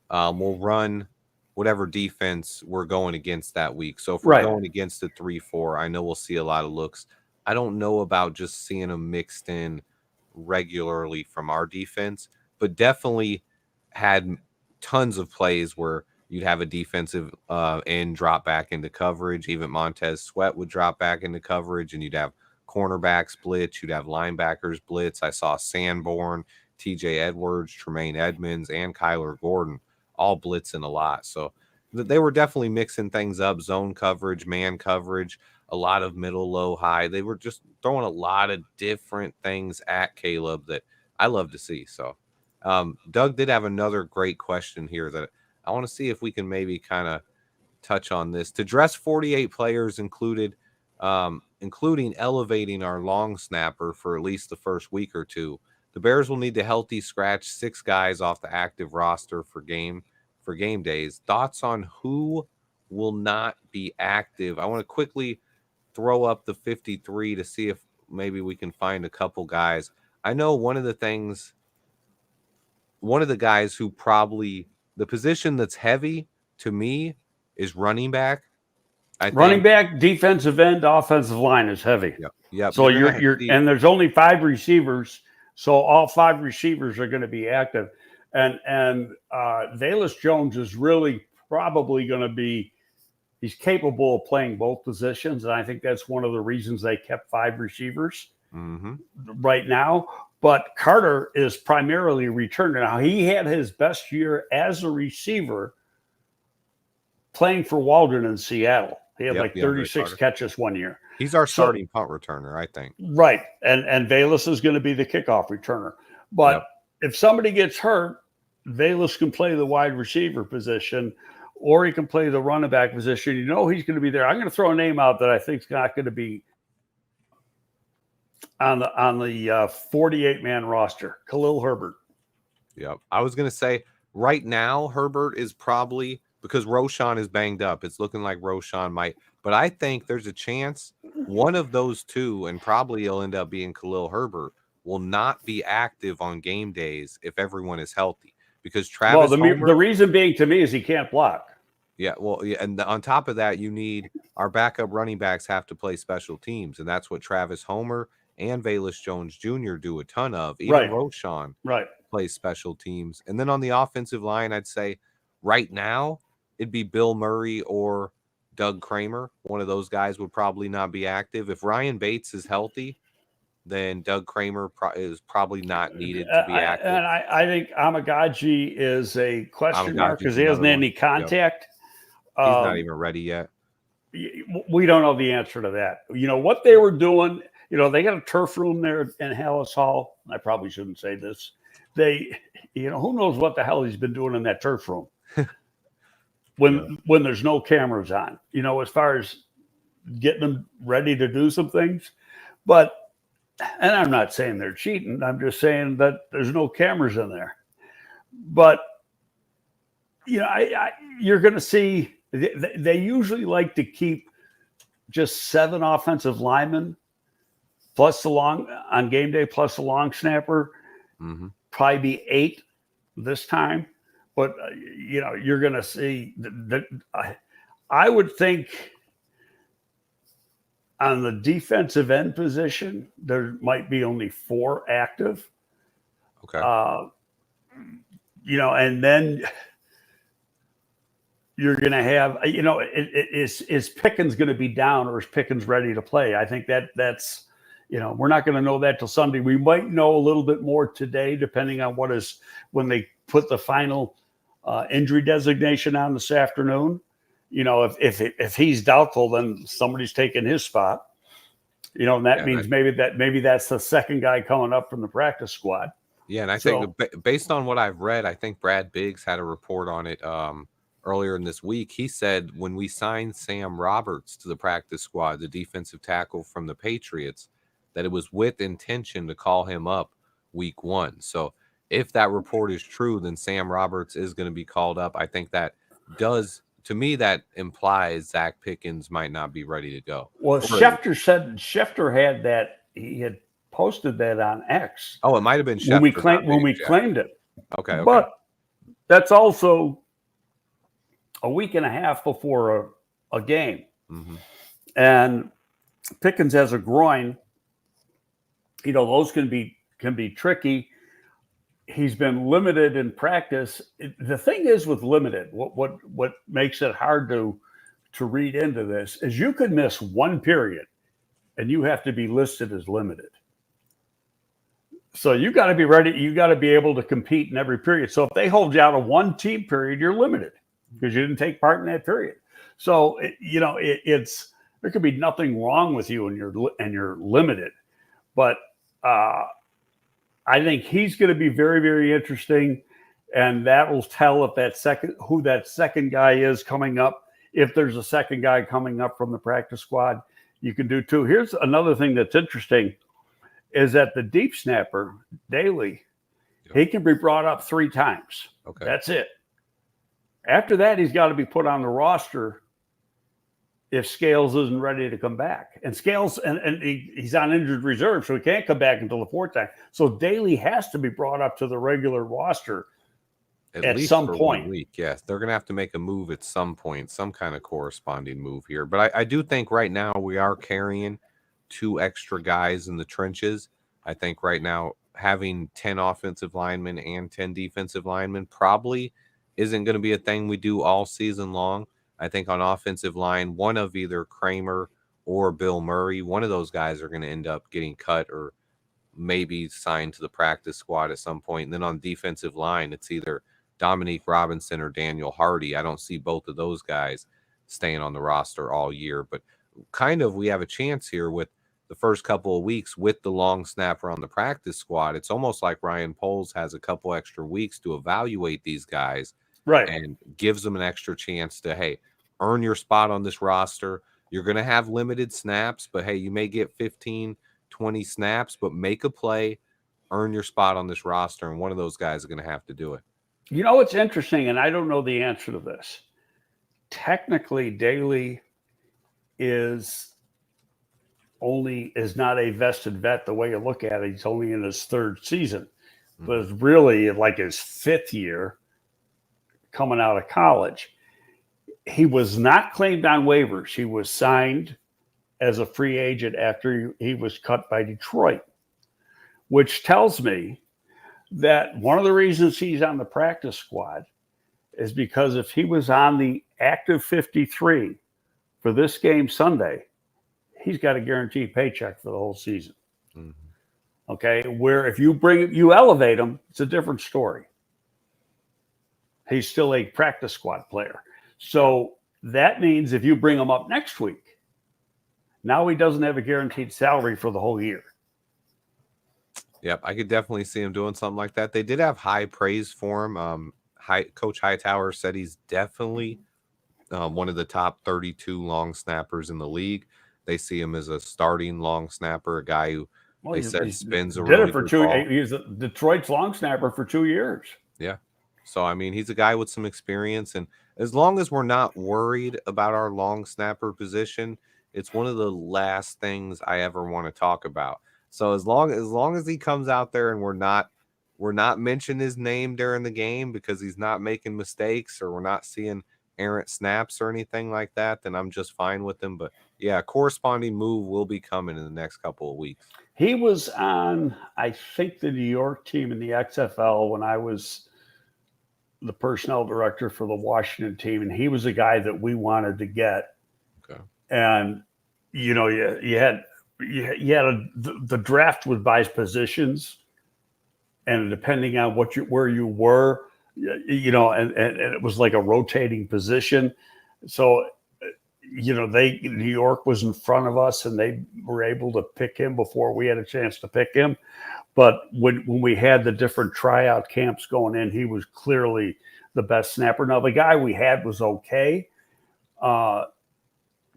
will run whatever defense we're going against that week. So if we're Right. going against a 3-4, I know we'll see a lot of looks. I don't know about just seeing them mixed in regularly from our defense, but definitely had tons of plays where you'd have a defensive end drop back into coverage. Even Montez Sweat would drop back into coverage, and you'd have cornerbacks blitz. You'd have linebackers blitz. I saw Sanborn, TJ Edwards, Tremaine Edmonds, and Kyler Gordon all blitzing a lot. So they were definitely mixing things up, zone coverage, man coverage, a lot of middle, low, high. They were just throwing a lot of different things at Caleb that I love to see. So Doug did have another great question here that I want to see if we can maybe kind of touch on this. To dress 48 players including elevating our long snapper for at least the first week or two. The Bears will need to healthy scratch 6 guys off the active roster for game days. Thoughts on who will not be active? I want to quickly throw up the 53 to see if maybe we can find a couple guys. I know one of the guys who probably the position that's heavy to me is running back. Running back, defensive end, offensive line is heavy. Yep. So you're and there's only 5 receivers, so all 5 receivers are going to be active. And Velus Jones is really probably going to be, he's capable of playing both positions. And I think that's one of the reasons they kept 5 receivers right now. But Carter is primarily returning. Now, he had his best year as a receiver playing for Walden in Seattle. He had 36 catches one year. He's our starting punt returner, I think. Right. And Velus is going to be the kickoff returner. But if somebody gets hurt, Velus can play the wide receiver position, or he can play the running back position. You know he's going to be there. I'm going to throw a name out that I think is not going to be on the 48-man roster. Khalil Herbert. Yep. I was going to say right now Herbert is probably, because Roshan is banged up. It's looking like Roshan might, but I think there's a chance one of those two, and probably it'll end up being Khalil Herbert, will not be active on game days if everyone is healthy. Because Travis Homer, the reason being to me is he can't block. Yeah, well, yeah, and on top of that, you need our backup running backs have to play special teams, and that's what Travis Homer and Velus Jones Jr. do a ton of. Even Roshan plays special teams. And then on the offensive line, I'd say right now it'd be Bill Murray or Doug Kramer. One of those guys would probably not be active. If Ryan Bates is healthy, then Doug Kramer is probably not needed to be active. And I think Amagaji is a question mark because he hasn't had any contact. He's not even ready yet. We don't know the answer to that. You know, what they were doing, you know, they got a turf room there in Hallis Hall. I probably shouldn't say this. Who knows what the hell he's been doing in that turf room when there's no cameras on, you know, as far as getting them ready to do some things. But and I'm not saying they're cheating. I'm just saying that there's no cameras in there. But, you know, you're going to see they usually like to keep just 7 offensive linemen plus the long on game day plus the long snapper. Probably be 8 this time. But, you know, you're going to see that I would think on the defensive end position, there might be only 4 active. Okay. You know, and then you're going to have, you know, is Pickens going to be down or is Pickens ready to play? I think that's, you know, we're not going to know that till Sunday. We might know a little bit more today, depending on when they put the final injury designation on this afternoon. You know, if he's doubtful, then somebody's taking his spot. You know, and that means maybe that's the second guy coming up from the practice squad. Yeah, and I think based on what I've read, I think Brad Biggs had a report on it earlier in this week. He said when we signed Sam Roberts to the practice squad, the defensive tackle from the Patriots, that it was with intention to call him up week 1. So if that report is true, then Sam Roberts is going to be called up. I think that does. To me, that implies Zach Pickens might not be ready to go. Well, Schefter had that. He had posted that on X. Oh, it might have been Schefter when we claimed it. Okay. But that's also a week and a half before a game. Mm-hmm. And Pickens has a groin. Those can be tricky. He's been limited in practice. The thing is with limited, what makes it hard to read into this is you could miss one period and you have to be listed as limited. So you got to be ready. You got to be able to compete in every period. So if they hold you out of one team period, you're limited because you didn't take part in that period. So it's there could be nothing wrong with you and you're limited. But I think he's going to be very, very interesting, and that will tell if who that second guy is coming up. If there's a second guy coming up from the practice squad, you can do too. Here's another thing that's interesting. Is that the deep snapper, Daly, he can be brought up 3 times. Okay. That's it. After that, he's got to be put on the roster if Scales isn't ready to come back. And Scales, and he's on injured reserve, so he can't come back until the 4th time. So Daly has to be brought up to the regular roster at least some for point. 1 week. Yes, they're going to have to make a move at some point, some kind of corresponding move here. But I do think right now we are carrying 2 extra guys in the trenches. I think right now having 10 offensive linemen and 10 defensive linemen probably isn't going to be a thing we do all season long. I think on offensive line, one of either Kramer or Bill Murray, one of those guys are going to end up getting cut or maybe signed to the practice squad at some point. And then on defensive line, it's either Dominique Robinson or Daniel Hardy. I don't see both of those guys staying on the roster all year, but kind of we have a chance here with the first couple of weeks with the long snapper on the practice squad. It's almost like Ryan Poles has a couple extra weeks to evaluate these guys, right, and gives them an extra chance to, hey, earn your spot on this roster. You're going to have limited snaps, but hey, you may get 15, 20 snaps, but make a play, earn your spot on this roster, and one of those guys is going to have to do it. It's interesting, and I don't know the answer to this. Technically, Daly is not a vested vet the way you look at it. He's only in his 3rd season, but it's really like his 5th year coming out of college. He was not claimed on waivers. He was signed as a free agent after he was cut by Detroit, which tells me that one of the reasons he's on the practice squad is because if he was on the active 53 for this game Sunday, he's got a guaranteed paycheck for the whole season. Mm-hmm. Okay. Where if you elevate him, it's a different story. He's still a practice squad player. So that means if you bring him up next week, now he doesn't have a guaranteed salary for the whole year. Yep, I could definitely see him doing something like that. They did have high praise for him. Coach Hightower said he's definitely one of the top 32 long snappers in the league. They see him as a starting long snapper, a guy who they said spins a really good ball. He's Detroit's long snapper for 2 years. Yeah. So, I mean, he's a guy with some experience. And as long as we're not worried about our long snapper position, it's one of the last things I ever want to talk about. So as long as he comes out there and we're not mentioning his name during the game because he's not making mistakes or we're not seeing errant snaps or anything like that, then I'm just fine with him. But yeah, a corresponding move will be coming in the next couple of weeks. He was on, I think, the New York team in the XFL when I was the personnel director for the Washington team, and he was a guy that we wanted to get. Okay. And the draft was by positions, and depending on where you were, and it was like a rotating position. So, New York was in front of us, and they were able to pick him before we had a chance to pick him. But when we had the different tryout camps going in, he was clearly the best snapper. Now, the guy we had was okay.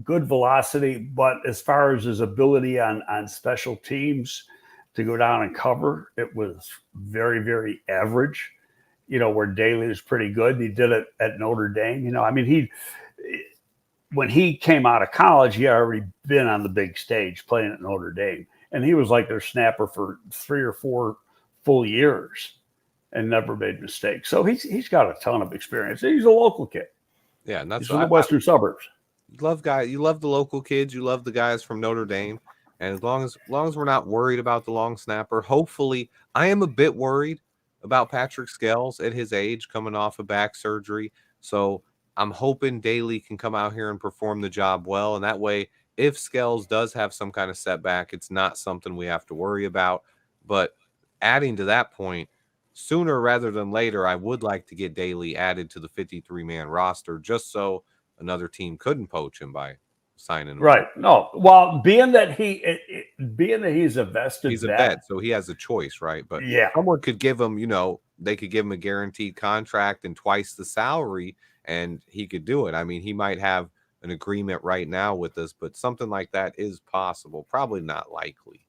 Good velocity, but as far as his ability on special teams to go down and cover, it was very, very average. Where Daly is pretty good. He did it at Notre Dame. When he came out of college, he had already been on the big stage playing at Notre Dame, and he was like their snapper for 3 or 4 full years and never made mistakes. So he's got a ton of experience. He's a local kid. Yeah, and He's that's from the what western suburbs. you love guys. You love the local kids. You love the guys from Notre Dame. And as long as we're not worried about the long snapper, hopefully, I am a bit worried about Patrick Scales at his age, coming off of back surgery. So I'm hoping Daly can come out here and perform the job well, and that way, if Scales does have some kind of setback, it's not something we have to worry about. But adding to that point, sooner rather than later, I would like to get Daly added to the 53-man roster, just so another team couldn't poach him by signing him. Right. No. Well, being that he's a vested He's a vet, vet, so he has a choice, right? But yeah. someone could give him, they could give him a guaranteed contract and twice the salary, and he could do it. I mean, he might have an agreement right now with us, but something like that is possible. Probably not likely.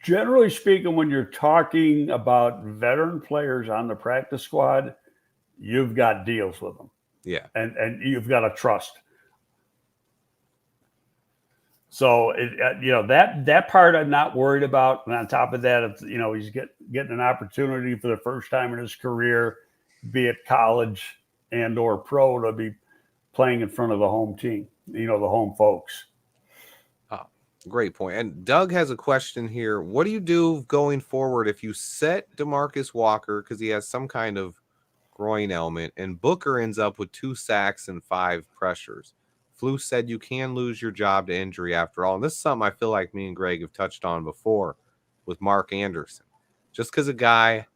Generally speaking, when you're talking about veteran players on the practice squad, you've got deals with them. Yeah. And you've got to trust. So that part I'm not worried about. And on top of that, if he's getting an opportunity for the first time in his career, be it college and or pro, to be playing in front of the home team, the home folks. Oh, great point. And Doug has a question here. What do you do going forward if you set DeMarcus Walker because he has some kind of groin ailment, and Booker ends up with 2 sacks and 5 pressures? Flus said you can lose your job to injury after all. And this is something I feel like me and Greg have touched on before with Mark Anderson. Just because a guy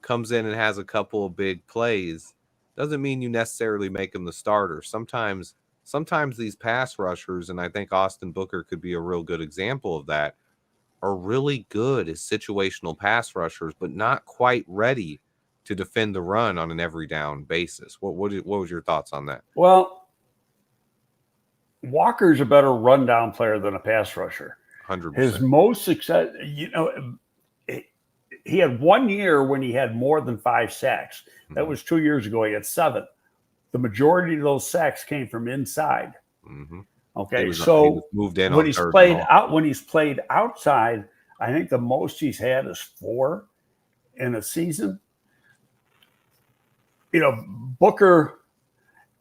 comes in and has a couple of big plays doesn't mean you necessarily make him the starter. Sometimes these pass rushers, and I think Austin Booker could be a real good example of that, are really good as situational pass rushers, but not quite ready to defend the run on an every down basis. What was your thoughts on that? Well, Walker's a better rundown player than a pass rusher. 100%. His most success, he had 1 year when he had more than 5 sacks. That was 2 years ago. He had 7. The majority of those sacks came from inside. Mm-hmm. Okay, he so moved in when he's played outside, I think the most he's had is 4 in a season. Booker.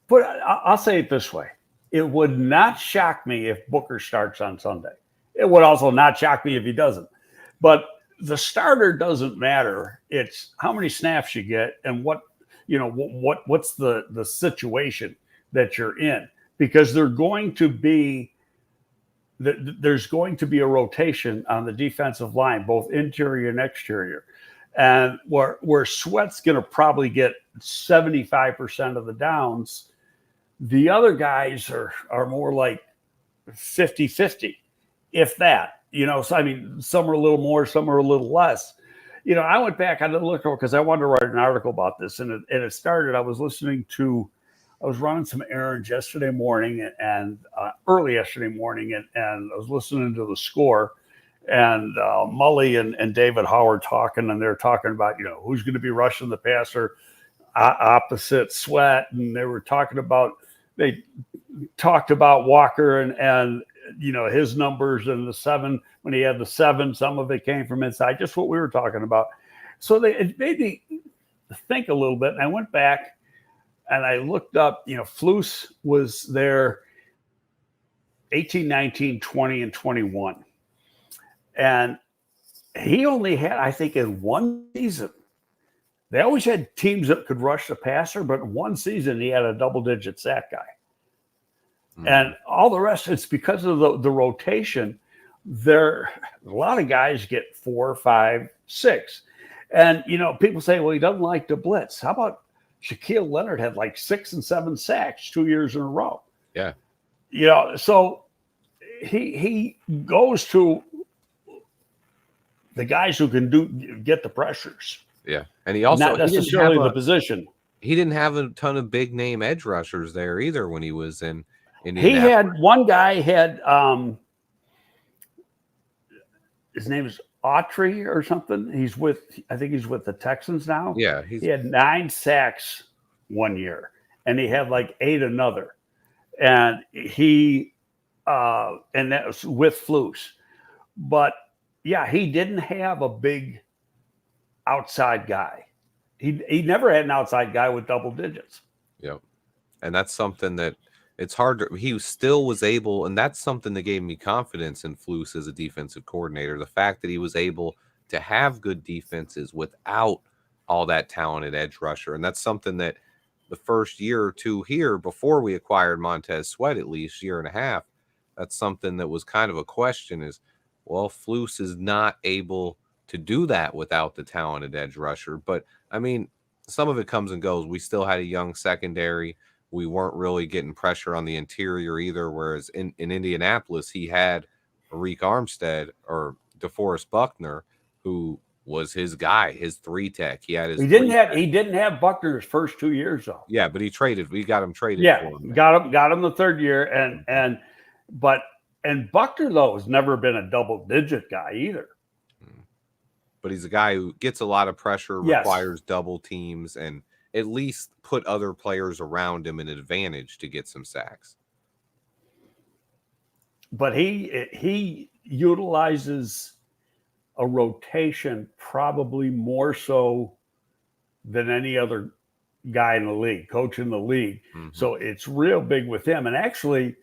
But I'll say it this way: it would not shock me if Booker starts on Sunday. It would also not shock me if he doesn't. But the starter doesn't matter. It's how many snaps you get and what's the situation that you're in, because there's going to be a rotation on the defensive line, both interior and exterior. And where Sweat's going to probably get 75% of the downs, the other guys are more like 50-50, if that. So I mean, some are a little more, some are a little less. I went back, I looked over because I wanted to write an article about this, and it started. I was running some errands yesterday morning and early yesterday morning, and I was listening to the score, and Mully and David Howard talking, and they're talking about who's going to be rushing the passer opposite Sweat, and they talked about Walker and his numbers and the 7 when he had the 7. Some of it came from inside, just what we were talking about. So it made me think a little bit, and I went back and I looked up. Flus was there 18, 19, 20, and 21, and he only had, I think, in one season. They always had teams that could rush the passer, but in one season he had a double-digit sack guy. Mm-hmm. And all the rest, it's because of the rotation. A lot of guys get 4, 5, 6. And, people say, well, he doesn't like to blitz. How about Shaquille Leonard had like 6 and 7 sacks 2 years in a row? Yeah. So he goes to the guys who can get the pressures. Yeah. And he also not necessarily the position. He didn't have a ton of big name edge rushers there either when he was in He had one guy his name is Autry or something. I think he's with the Texans now. Yeah. He had 9 sacks 1 year, and he had like 8 another. And and that was with Flus. But yeah, he didn't have a big outside guy. He never had an outside guy with double digits. Yep. And that's something that it's hard to, he still was able, and that's something that gave me confidence in Flus as a defensive coordinator. The fact that he was able to have good defenses without all that talented edge rusher. And that's something that the first year or two here, before we acquired Montez Sweat, at least year and a half, that's something that was kind of a question is, well, Flus is not able to do that without the talented edge rusher. But I mean, some of it comes and goes. We still had a young secondary. We weren't really getting pressure on the interior either. Whereas in Indianapolis, he had Arik Armstead or DeForest Buckner, who was his guy, his 3 tech. He had his He didn't have Buckner his first 2 years though. Yeah, but we got him traded Yeah, for him. got him the third year, and Buckner though has never been a double-digit guy either. But he's a guy who gets a lot of pressure, Yes. requires double teams, and at least put other players around him an advantage to get some sacks. But he utilizes a rotation probably more so than any other guy in the league, coach in the league. Mm-hmm. So it's real big with him. And actually,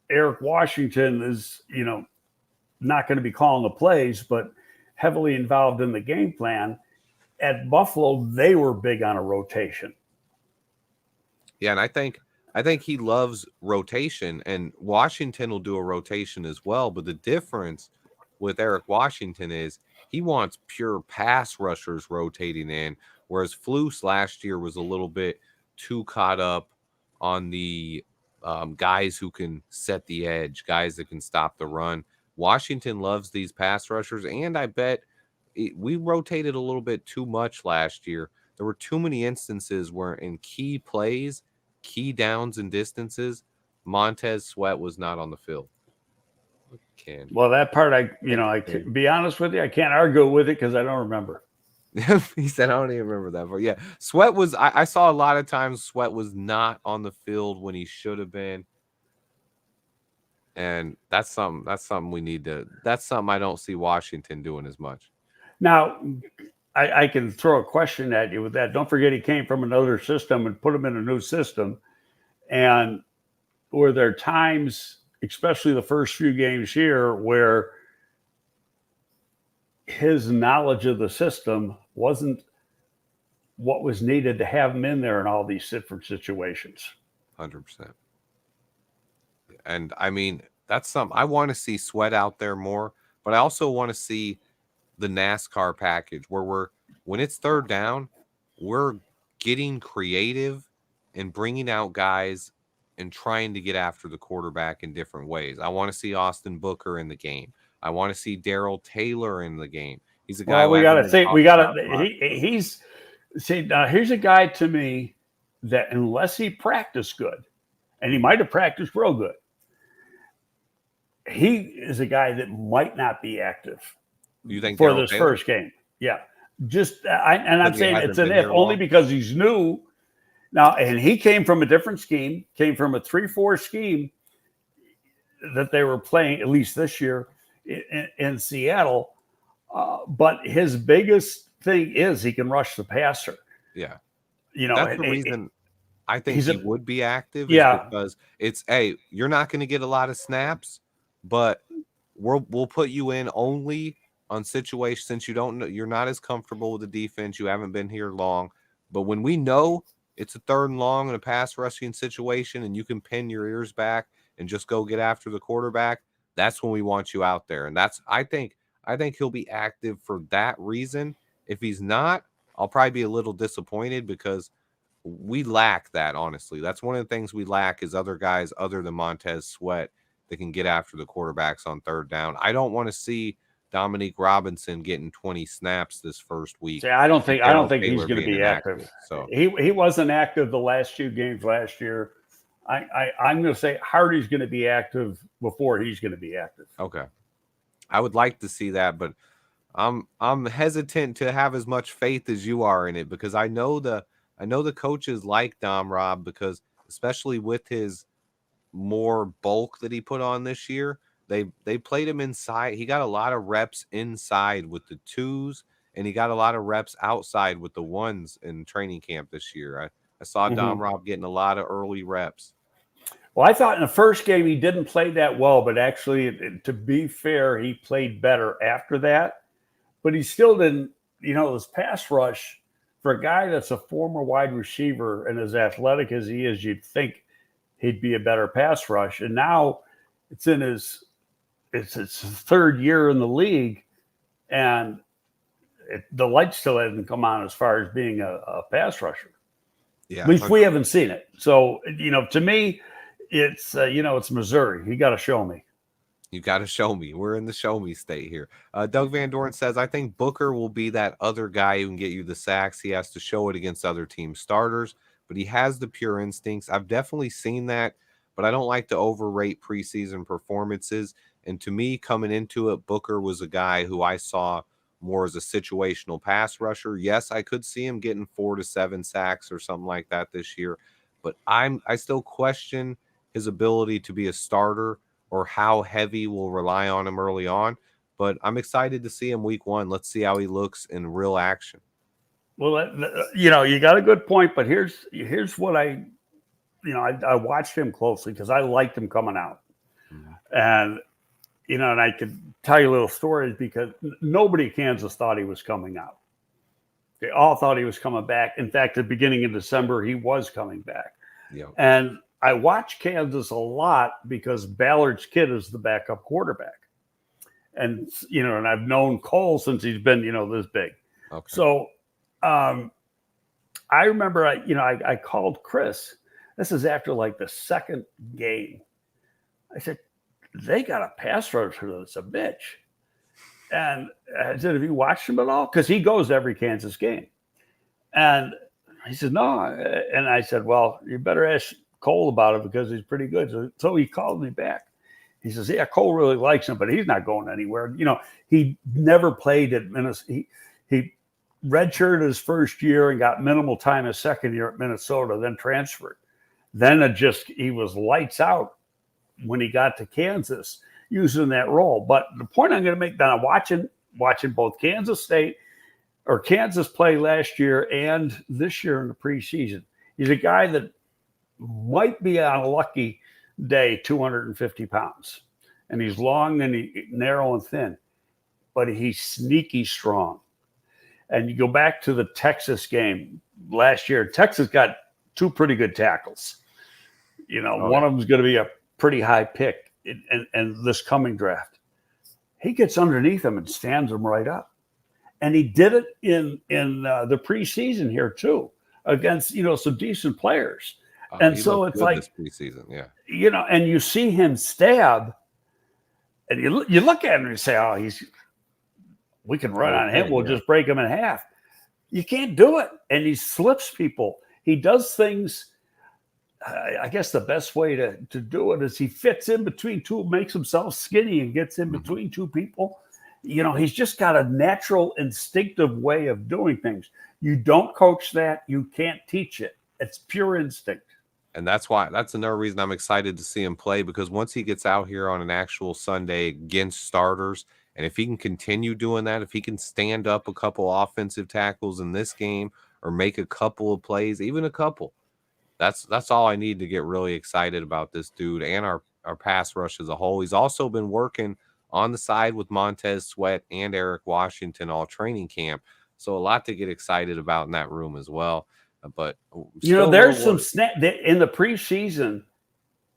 Eric Washington is, not going to be calling the plays, but heavily involved in the game plan. At Buffalo, they were big on a rotation. Yeah, and I think he loves rotation, and Washington will do a rotation as well. But the difference with Eric Washington is he wants pure pass rushers rotating in, whereas Flus last year was a little bit too caught up on the guys who can set the edge, guys that can stop the run. Washington loves these pass rushers, and I bet we rotated a little bit too much last year. There were too many instances where in key plays, key downs and distances, Montez Sweat was not on the field. Well, that part, I can be honest with you, I can't argue with it because I don't remember. He said, I don't even remember that. But yeah, Sweat was, I saw a lot of times Sweat was not on the field when he should have been. And that's something we need to, that's something I don't see Washington doing as much. Now, I can throw a question at you with that. Don't forget he came from another system and put him in a new system. And were there times, especially the first few games here, where his knowledge of the system wasn't what was needed to have him in there in all these different situations? 100%. And I mean, that's something I want to see Sweat out there more, but I also want to see the NASCAR package where when it's third down, we're getting creative and bringing out guys and trying to get after the quarterback in different ways. I want to see Austin Booker in the game. I want to see Darrell Taylor in the game. He's a guy. Well, here's a guy to me that unless he practiced good, and he might have practiced real good, he is a guy that might not be active. You think for this first game? Yeah, I'm saying it's an if only because he's new now, and he came from a different scheme, came from a 3-4 scheme that they were playing at least this year in Seattle. But his biggest thing is he can rush the passer. Yeah, that's the reason I think he would be active. Yeah, because it's you're not going to get a lot of snaps, but we'll put you in only on situations since you're not as comfortable with the defense. You haven't been here long, but when we know it's a third and long in a pass rushing situation and you can pin your ears back and just go get after the quarterback, that's when we want you out there. And that's, I think he'll be active for that reason. If he's not, I'll probably be a little disappointed because we lack that, honestly. That's one of the things we lack is other guys other than Montez Sweat that can get after the quarterbacks on third down. I don't want to see Dominique Robinson getting 20 snaps this first week. See, I don't think he's going to be active. So he wasn't active the last 2 games last year. I'm going to say Hardy's going to be active before he's going to be active. Okay, I would like to see that, but I'm hesitant to have as much faith as you are in it because I know the coaches like Dom Rob because especially with his more bulk that he put on this year. They played him inside. He got a lot of reps inside with the 2s, and he got a lot of reps outside with the 1s in training camp this year. I saw Dom Rob getting a lot of early reps. Well, I thought in the first game he didn't play that well, but actually, to be fair, he played better after that. But he still didn't, this pass rush for a guy that's a former wide receiver and as athletic as he is, you'd think he'd be a better pass rush. And now it's his third year in the league, and the light still hasn't come on as far as being a pass rusher. Yeah, at least we haven't seen it. So to me, it's it's Missouri. You got to show me. You got to show me. We're in the show me state here. Doug Van Dorn says, I think Booker will be that other guy who can get you the sacks. He has to show it against other team starters, but he has the pure instincts. I've definitely seen that, but I don't like to overrate preseason performances. And to me, coming into it, Booker was a guy who I saw more as a situational pass rusher. Yes, I could see him getting 4 to 7 sacks or something like that this year, but I still question his ability to be a starter or how heavy we'll rely on him early on. But I'm excited to see him week 1. Let's see how he looks in real action. Well, you got a good point, but here's what I watched him closely because I liked him coming out. And, and I could tell you little stories because nobody in Kansas thought he was coming out. They all thought he was coming back. In fact, at the beginning of December, he was coming back. Yep. And I watch Kansas a lot because Ballard's kid is the backup quarterback. And, and I've known Cole since he's been, this big. Okay. So I remember, I called Chris. This is after like the second game. I said, they got a pass rusher that's a bitch. And I said, have you watched him at all? Because he goes to every Kansas game. And he said, no. And I said, well, you better ask Cole about it because he's pretty good. So he called me back. He says, yeah, Cole really likes him, but he's not going anywhere. He never played at Minnesota. He redshirted his first year and got minimal time his second year at Minnesota, then transferred. Then he was lights out when he got to Kansas using that role. But the point I'm going to make now, watching both Kansas play last year and this year in the preseason, he's a guy that might be on a lucky day 250 pounds. And he's long and narrow and thin, but he's sneaky strong. And you go back to the Texas game last year, Texas got 2 pretty good tackles. One of them is going to be a pretty high pick in this coming draft. He gets underneath him and stands him right up. And he did it in the preseason here too, against, some decent players. And so it's like this preseason, yeah. And you see him stab, and you look at him and you say, "Oh, we can run on him. We'll just break him in half." You can't do it, and he slips people. He does things. I guess the best way to do it is he fits in between two, makes himself skinny, and gets in between two people. He's just got a natural, instinctive way of doing things. You don't coach that. You can't teach it. It's pure instinct. And that's another reason I'm excited to see him play, because once he gets out here on an actual Sunday against starters, and if he can continue doing that, if he can stand up a couple offensive tackles in this game or make a couple of plays, even a couple, that's all I need to get really excited about this dude and our pass rush as a whole. He's also been working on the side with Montez Sweat and Eric Washington all training camp. So a lot to get excited about in that room as well. But there's some snap in the preseason.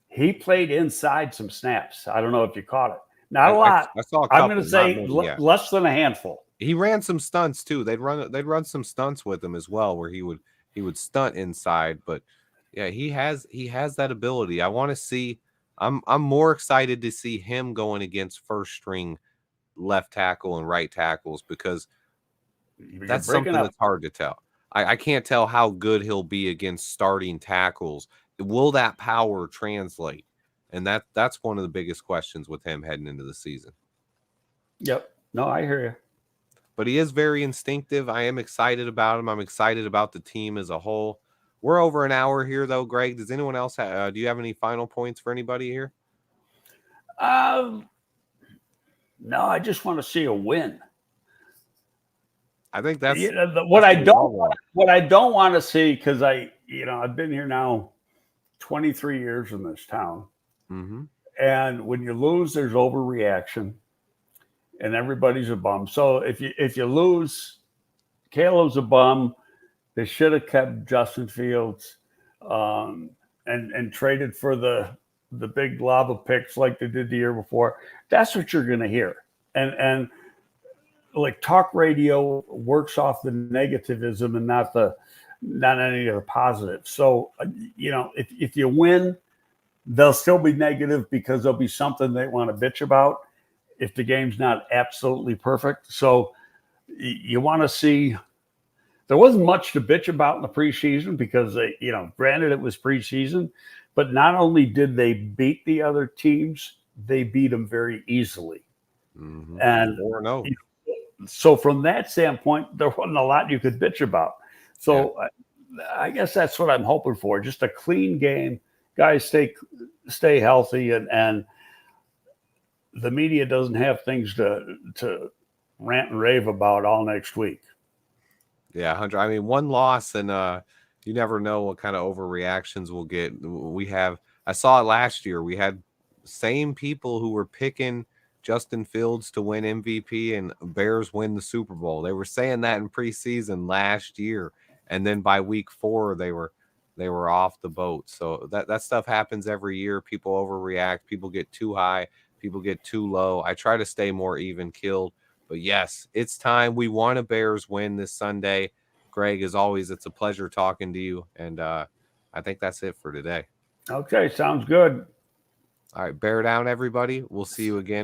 He played inside some snaps. I don't know if you caught it. Not a lot. I saw a couple, I'm going to say less than a handful. He ran some stunts too. They'd run some stunts with him as well, where he would stunt inside. But yeah, he has that ability. I want to see. I'm more excited to see him going against first string left tackle and right tackles, because that's something that's hard to tell. I can't tell how good he'll be against starting tackles. Will that power translate? And that's one of the biggest questions with him heading into the season. Yep. No, I hear you. But he is very instinctive. I am excited about him. I'm excited about the team as a whole. We're over an hour here, though, Greg. Does anyone else do you have any final points for anybody here? No, I just want to see a win. I think that's what I don't want to see, because I I've been here now 23 years in this town. Mm-hmm. And when you lose, there's overreaction and everybody's a bum. So if you lose, Caleb's a bum. They should have kept Justin Fields um, and traded for the big lava picks like they did the year before. That's what you're going to hear. And like talk radio works off the negativism and not any of the positive. So if you win, they'll still be negative because there'll be something they want to bitch about if the game's not absolutely perfect. So you want to see. There wasn't much to bitch about in the preseason because granted it was preseason, but not only did they beat the other teams, they beat them very easily. Mm-hmm. And 4-0. so from that standpoint, there wasn't a lot you could bitch about. So I guess that's what I'm hoping for. Just a clean game. Guys stay healthy and the media doesn't have things to rant and rave about all next week. Yeah, 100. I mean, one loss, and you never know what kind of overreactions we'll get. I saw it last year. We had same people who were picking Justin Fields to win MVP and Bears win the Super Bowl. They were saying that in preseason last year, and then by week 4, they were off the boat. So that stuff happens every year. People overreact. People get too high. People get too low. I try to stay more even keeled. But yes, it's time. We want a Bears win this Sunday. Greg, as always, it's a pleasure talking to you. And I think that's it for today. Okay, sounds good. All right, bear down, everybody. We'll see you again.